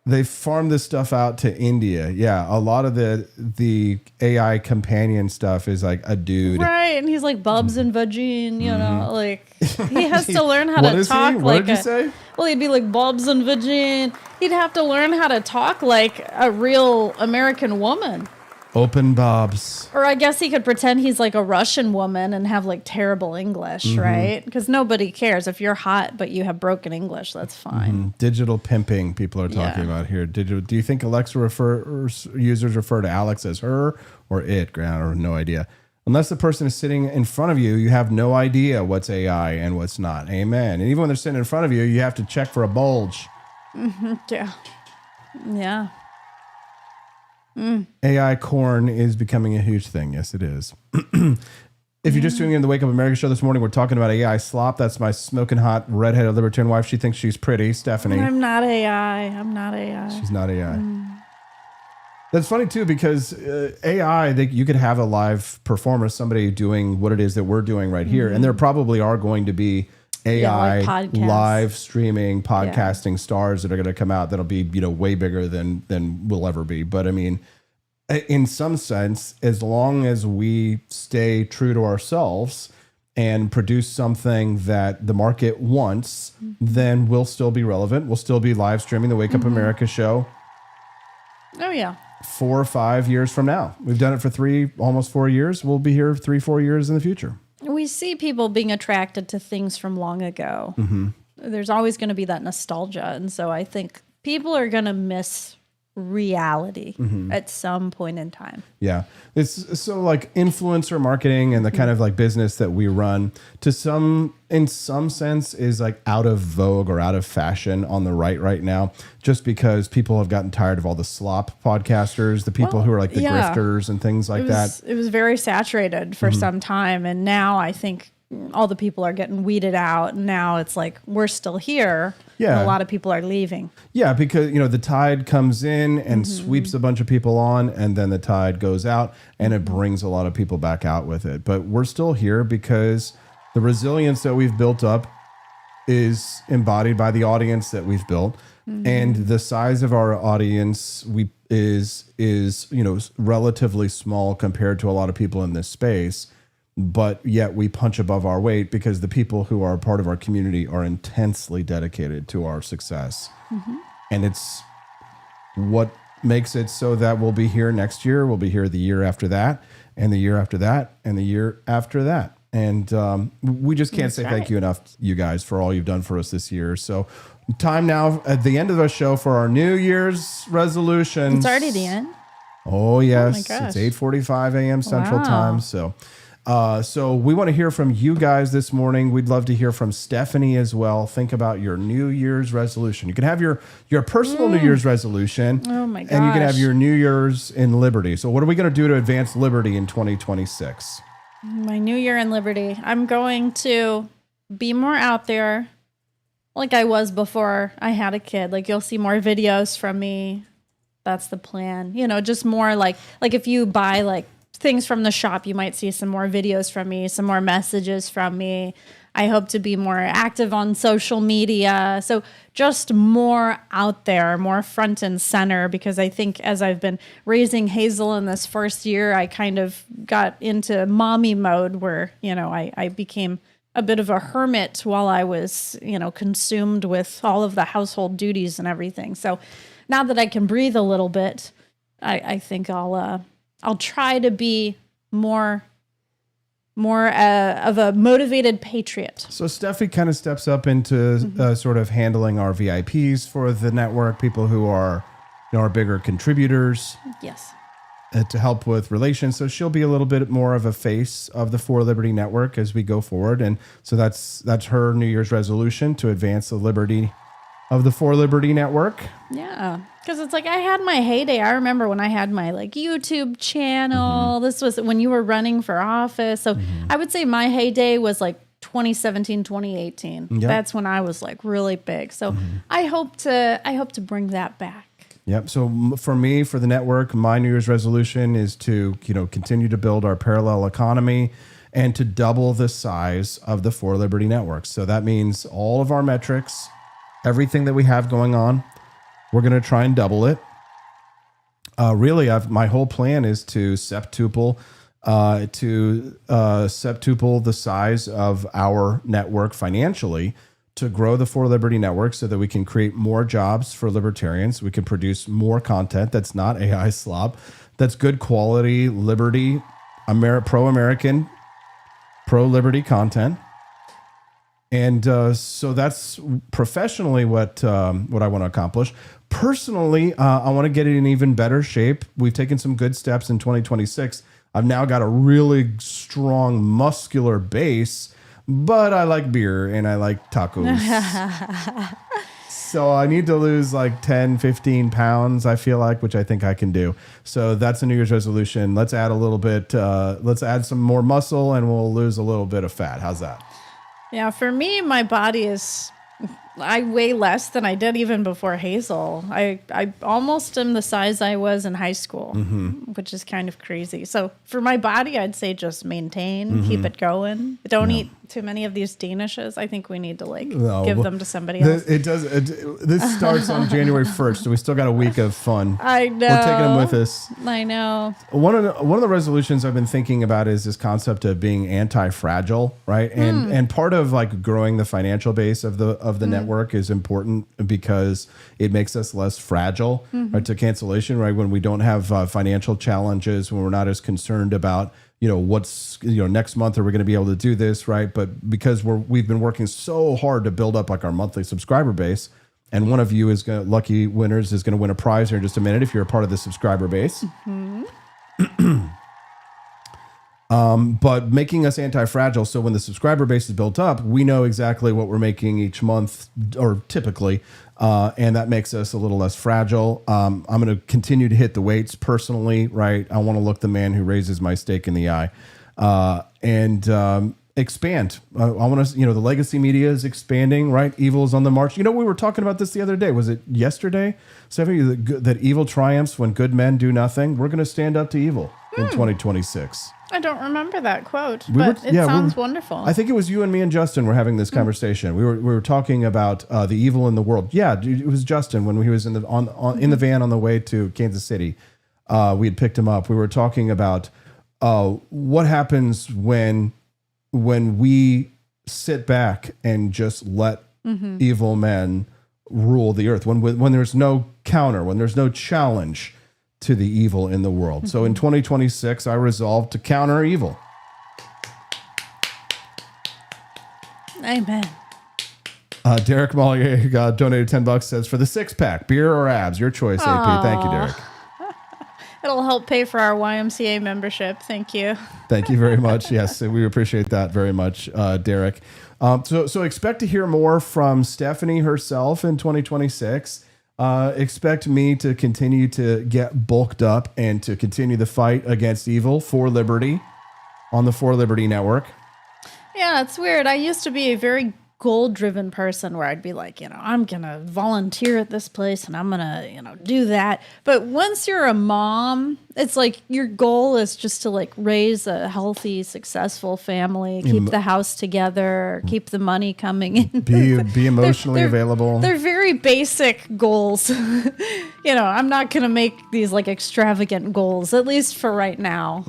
They farm this stuff out to India. Yeah, a lot of the AI companion stuff is like a dude. Right, and he's like Bubs and Vagine, like he has to learn how to talk like what did you say? Well, he'd be like Bubs and Vagine. He'd have to learn how to talk like a real American woman. Open Bobs. Or I guess he could pretend he's like a Russian woman and have like terrible English, right? Because nobody cares. If you're hot but you have broken English, that's fine. Digital pimping, people are talking about here. Do you think Alexa users refer to Alex as her or it? Grant, I have no idea. Unless the person is sitting in front of you, you have no idea what's AI and what's not. Amen. And even when they're sitting in front of you, you have to check for a bulge. Yeah. Yeah. AI corn is becoming a huge thing. Yes, it is. If you're just tuning in the Wake Up America show this morning, we're talking about AI slop. That's my smoking hot redheaded libertarian wife. She thinks she's pretty, Stephanie. I'm not AI. She's not AI. That's funny too, because AI, you could have a live performer, somebody doing what it is that we're doing right here, and there probably are going to be AI like live streaming podcasting stars that are going to come out that'll be way bigger than we'll ever be. But I mean, in some sense, as long as we stay true to ourselves and produce something that the market wants, then we'll still be relevant. We'll still be live streaming the Wake Up America show. Oh, yeah. 4 or 5 years from now. We've done it for almost 4 years. We'll be here 3-4 years in the future. We see people being attracted to things from long ago. There's always going to be that nostalgia. And so I think people are going to miss reality at some point in time. Yeah. It's so like influencer marketing and the kind of like business that we run in some sense is like out of vogue or out of fashion on the right now, just because people have gotten tired of all the slop podcasters, the people who are like the grifters and things like that. It was very saturated for some time. And now I think all the people are getting weeded out. Now it's like, we're still here. Yeah. And a lot of people are leaving. Yeah, because the tide comes in and sweeps a bunch of people on, and then the tide goes out and it brings a lot of people back out with it. But we're still here because the resilience that we've built up is embodied by the audience that we've built. And the size of our audience is relatively small compared to a lot of people in this space. But yet we punch above our weight because the people who are part of our community are intensely dedicated to our success. And it's what makes it so that we'll be here next year. We'll be here the year after that, and the year after that, and the year after that. And we just can't say thank you enough, you guys, for all you've done for us this year. So time now at the end of the show for our New Year's resolutions. It's already the end. Oh, yes. Oh my gosh. It's 8:45 a.m. Central Time. So we want to hear from you guys this morning. We'd love to hear from Stephanie as well. Think about your New Year's resolution. You can have your personal New Year's resolution. Oh my gosh. And you can have your New Year's in Liberty. So what are we going to do to advance liberty in 2026? My New Year in Liberty. I'm going to be more out there like I was before I had a kid. Like you'll see more videos from me. That's the plan. Just more like if you buy like things from the shop, you might see some more videos from me, some more messages from me. I hope to be more active on social media. So just more out there, more front and center, because I think as I've been raising Hazel in this first year, I kind of got into mommy mode where, I became a bit of a hermit while I was, consumed with all of the household duties and everything. So now that I can breathe a little bit, I think I'll try to be more of a motivated patriot. So Steffi kind of steps up into sort of handling our VIPs for the network, people who are our bigger contributors. Yes. To help with relations. So she'll be a little bit more of a face of the For Liberty Network as we go forward. And so that's her New Year's resolution, to advance the liberty of the For Liberty Network. Yeah. Because it's like I had my heyday. I remember when I had my YouTube channel. This was when you were running for office. So I would say my heyday was like 2017, 2018. Yep. That's when I was like really big. So I hope to bring that back. Yep. So for me, for the network, my New Year's resolution is to continue to build our parallel economy and to double the size of the For Liberty Network. So that means all of our metrics, everything that we have going on, we're going to try and double it. Really, my whole plan is to septuple the size of our network financially, to grow the For Liberty Network so that we can create more jobs for libertarians. We can produce more content that's not AI slop, that's good quality, liberty, pro-American, pro-liberty content. And so that's professionally what I want to accomplish. Personally, I want to get it in even better shape. We've taken some good steps in 2026. I've now got a really strong muscular base, but I like beer and I like tacos. So I need to lose like 10, 15 pounds, I feel like, which I think I can do. So that's a New Year's resolution. Let's add a little bit, let's add some more muscle and we'll lose a little bit of fat. How's that? Yeah, for me, my body is I weigh less than I did even before Hazel. I almost am the size I was in high school, which is kind of crazy. So for my body, I'd say just maintain, keep it going. Don't eat too many of these Danishes. I think we need to give them to somebody else. This starts on January 1st, so we still got a week of fun. I know. We're taking them with us. I know. One of the resolutions I've been thinking about is this concept of being anti-fragile, right? And part of like growing the financial base of the network is important because it makes us less fragile, right, to cancellation, right? When we don't have financial challenges, when we're not as concerned about, what's, next month are we going to be able to do this, right? But because we've been working so hard to build up like our monthly subscriber base, and one of you lucky winners is going to win a prize here in just a minute if you're a part of the subscriber base. But making us anti-fragile, so when the subscriber base is built up, we know exactly what we're making each month, or typically, and that makes us a little less fragile. I'm going to continue to hit the weights personally, right? I want to look the man who raises my stake in the eye, and expand. I want to, the legacy media is expanding, right? Evil is on the march. We were talking about this the other day. Was it yesterday, Steffi, that evil triumphs when good men do nothing? We're going to stand up to evil in 2026. I don't remember that quote, but it sounds wonderful. I think it was you and me and Justin were having this conversation. We were talking about the evil in the world. Yeah, it was Justin when he was in the van on the way to Kansas City. We had picked him up. We were talking about what happens when we sit back and just let evil men rule the earth. When there's no counter, when there's no challenge to the evil in the world. So in 2026, I resolved to counter evil. Amen. Derek Mollier donated $10, says, for the 6-pack, beer or abs, your choice, AP. Thank you, Derek. It'll help pay for our YMCA membership. Thank you. Thank you very much. Yes, we appreciate that very much, Derek. So expect to hear more from Stephanie herself in 2026. Expect me to continue to get bulked up and to continue the fight against evil for liberty on the For Liberty Network. Yeah, it's weird. I used to be a very goal-driven person where I'd be like, I'm going to volunteer at this place and I'm going to, do that. But once you're a mom, it's like your goal is just to like raise a healthy, successcul family, keep the house together, keep the money coming in. Be emotionally available. They're very basic goals. I'm not going to make these like extravagant goals, at least for right now.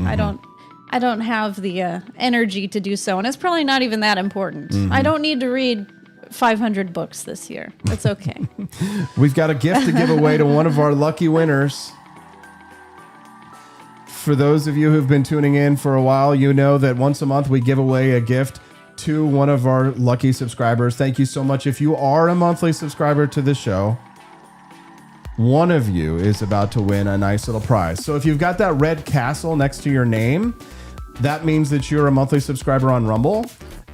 I don't have the energy to do so, and it's probably not even that important. I don't need to read 500 books this year. It's okay. We've got a gift to give away to one of our lucky winners. For those of you who've been tuning in for a while, you know that once a month we give away a gift to one of our lucky subscribers. Thank you so much. If you are a monthly subscriber to the show, one of you is about to win a nice little prize. So if you've got that red castle next to your name, that means that you're a monthly subscriber on Rumble.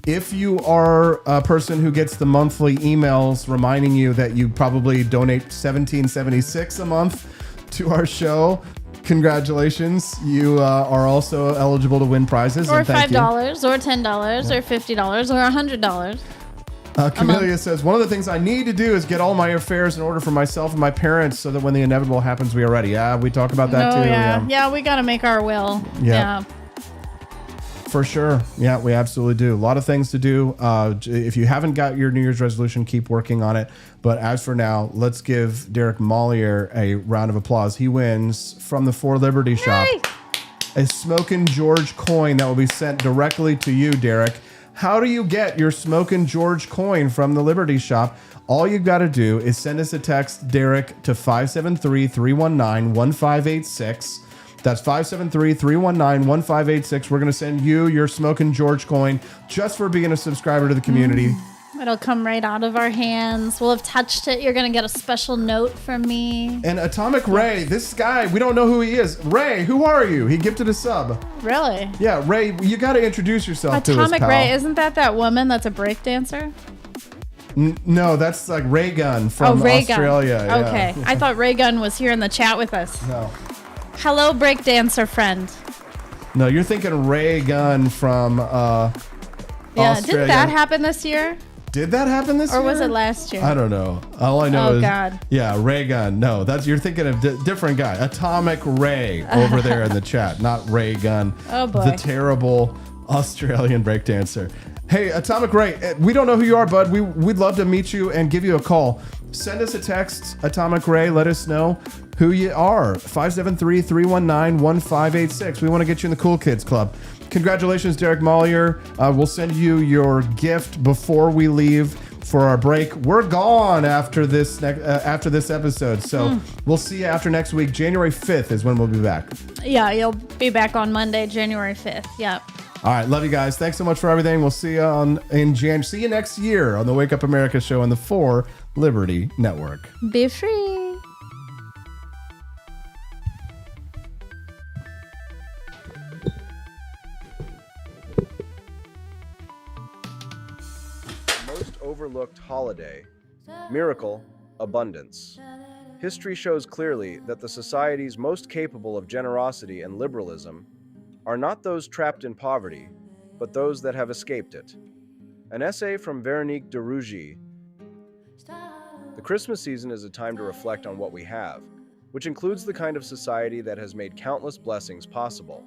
If you are a person who gets the monthly emails reminding you that you probably donate $17.76 a month to our show, congratulations. You are also eligible to win prizes. Or $5 or $10 or $50 or $100. Camellia says, one of the things I need to do is get all my affairs in order for myself and my parents so that when the inevitable happens, we are ready. Yeah, we talk about that too. Yeah, we got to make our will. Yeah. For sure. Yeah, we absolutely do. A lot of things to do. If you haven't got your New Year's resolution, keep working on it. But as for now, let's give Derek Mollier a round of applause. He wins from the For Liberty shop a Smokin' George coin that will be sent directly to you, Derek. How do you get your Smokin' George coin from the Liberty shop? All you've got to do is send us a text, Derek, to 573-319-1586. That's 573-319-1586. We're going to send you your Smokin' George coin just for being a subscriber to the community. It'll come right out of our hands. We'll have touched it. You're going to get a special note from me. And Atomic Ray, this guy, we don't know who he is. Ray, who are you? He gifted a sub. Really? Yeah, Ray, you got to introduce yourself to us, pal. Atomic Ray, isn't that woman that's a break dancer? No, that's like Ray Gun from Australia. Yeah. Okay. I thought Ray Gun was here in the chat with us. No. Hello, break dancer friend. No, you're thinking Ray Gun from Australia. Didn't that happen this year? Did that happen this year? Or was it last year? I don't know. All I know is, God. yeah, ray gun. No, you're thinking of different guy. Atomic Ray over there in the chat, not Ray Gun. Oh boy. The terrible Australian breakdancer. Hey, Atomic Ray, we don't know who you are, bud. We'd love to meet you and give you a call. Send us a text, Atomic Ray. Let us know who you are. 573-319-1586. We want to get you in the Cool Kids Club. Congratulations, Derek Mollier. We'll send you your gift before we leave for our break. We're gone after this episode, so we'll see you after next week. January 5th is when we'll be back. Yeah, you'll be back on Monday, January 5th. Yep. All right, love you guys. Thanks so much for everything. We'll see you see you next year on the Wake Up America show on the 4 Liberty Network. Be free. Most overlooked holiday, miracle, abundance. History shows clearly that the societies most capable of generosity and liberalism are not those trapped in poverty, but those that have escaped it. An essay from Veronique de Rougy. The Christmas season is a time to reflect on what we have, which includes the kind of society that has made countless blessings possible.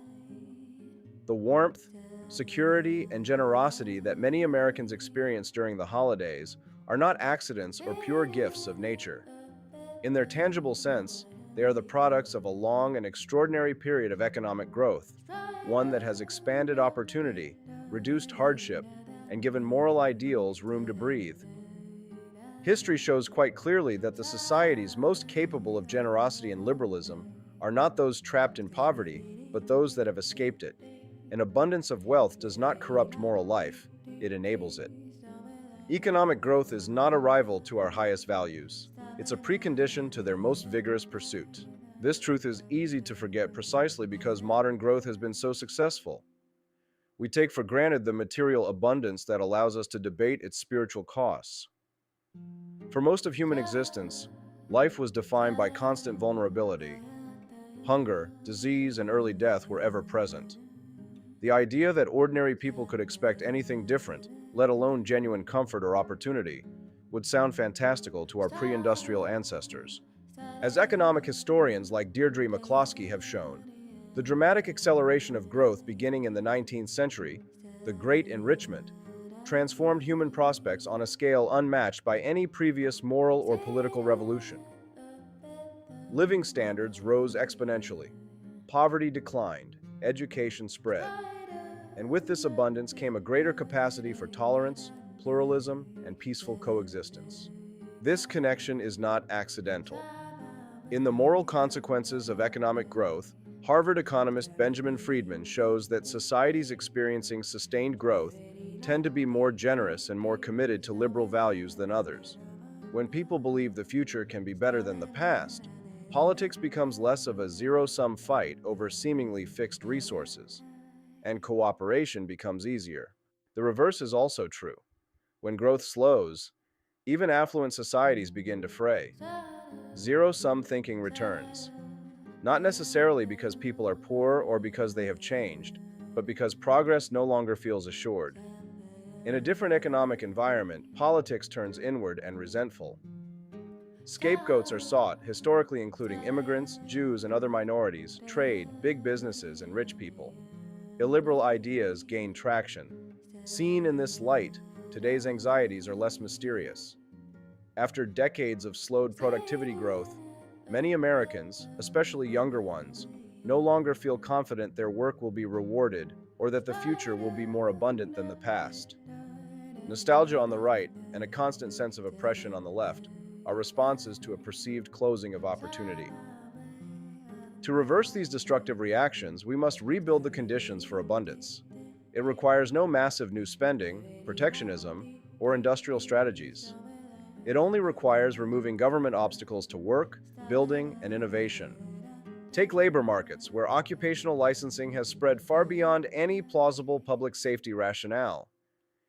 The warmth, security, and generosity that many Americans experience during the holidays are not accidents or pure gifts of nature. In their tangible sense, they are the products of a long and extraordinary period of economic growth, one that has expanded opportunity, reduced hardship, and given moral ideals room to breathe. History shows quite clearly that the societies most capable of generosity and liberalism are not those trapped in poverty, but those that have escaped it. An abundance of wealth does not corrupt moral life, it enables it. Economic growth is not a rival to our highest values. It's a precondition to their most vigorous pursuit. This truth is easy to forget precisely because modern growth has been so successful. We take for granted the material abundance that allows us to debate its spiritual costs. For most of human existence, life was defined by constant vulnerability. Hunger, disease, and early death were ever present. The idea that ordinary people could expect anything different, let alone genuine comfort or opportunity, would sound fantastical to our pre-industrial ancestors. As economic historians like Deirdre McCallister have shown, the dramatic acceleration of growth beginning in the 19th century, the Great Enrichment, transformed human prospects on a scale unmatched by any previous moral or political revolution. Living standards rose exponentially, poverty declined, education spread, and with this abundance came a greater capacity for tolerance, pluralism, and peaceful coexistence. This connection is not accidental. In The Moral Consequences of Economic Growth, Harvard economist Benjamin Friedman shows that societies experiencing sustained growth tend to be more generous and more committed to liberal values than others. When people believe the future can be better than the past, politics becomes less of a zero-sum fight over seemingly fixed resources, and cooperation becomes easier. The reverse is also true. When growth slows, even affluent societies begin to fray. Zero-sum thinking returns. Not necessarily because people are poor or because they have changed, but because progress no longer feels assured. In a different economic environment, politics turns inward and resentful. Scapegoats are sought, historically including immigrants, Jews, and other minorities, trade, big businesses, and rich people. Illiberal ideas gain traction. Seen in this light, today's anxieties are less mysterious. After decades of slowed productivity growth, many Americans, especially younger ones, no longer feel confident their work will be rewarded or that the future will be more abundant than the past. Nostalgia on the right and a constant sense of oppression on the left are responses to a perceived closing of opportunity. To reverse these destructive reactions, we must rebuild the conditions for abundance. It requires no massive new spending, protectionism, or industrial strategies. It only requires removing government obstacles to work, building, and innovation. Take labor markets, where occupational licensing has spread far beyond any plausible public safety rationale.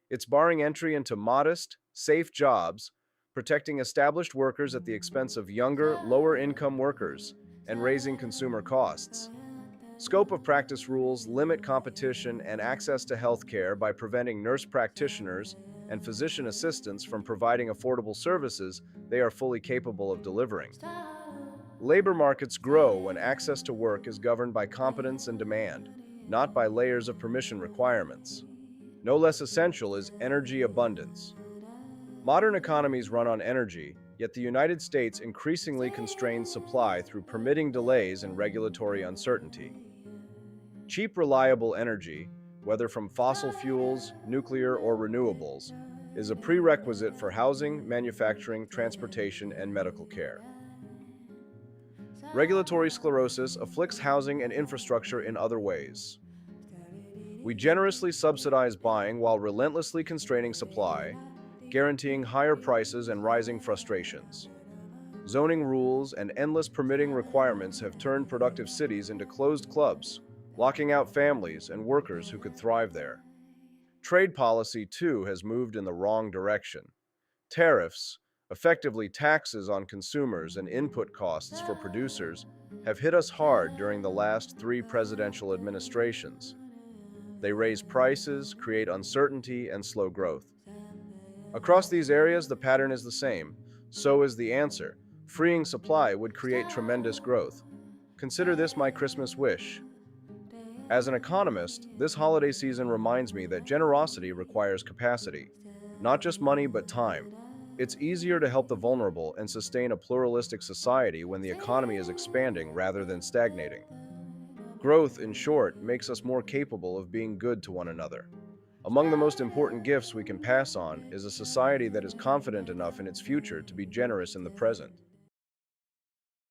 It's barring entry into modest, safe jobs, protecting established workers at the expense of younger, lower-income workers, and raising consumer costs. Scope of practice rules limit competition and access to health care by preventing nurse practitioners, and physician assistants from providing affordable services they are fully capable of delivering. Labor markets grow when access to work is governed by competence and demand, not by layers of permission requirements. No less essential is energy abundance. Modern economies run on energy, yet the United States increasingly constrains supply through permitting delays and regulatory uncertainty. Cheap, reliable energy, whether from fossil fuels, nuclear, or renewables, is a prerequisite for housing, manufacturing, transportation, and medical care. Regulatory sclerosis afflicts housing and infrastructure in other ways. We generously subsidize buying while relentlessly constraining supply, guaranteeing higher prices and rising frustrations. Zoning rules and endless permitting requirements have turned productive cities into closed clubs, locking out families and workers who could thrive there. Trade policy, too, has moved in the wrong direction. Tariffs, effectively taxes on consumers and input costs for producers, have hit us hard during the last 3 presidential administrations. They raise prices, create uncertainty, and slow growth. Across these areas, the pattern is the same. So is the answer. Freeing supply would create tremendous growth. Consider this my Christmas wish. As an economist, this holiday season reminds me that generosity requires capacity. Not just money, but time. It's easier to help the vulnerable and sustain a pluralistic society when the economy is expanding rather than stagnating. Growth, in short, makes us more capable of being good to one another. Among the most important gifts we can pass on is a society that is confident enough in its future to be generous in the present.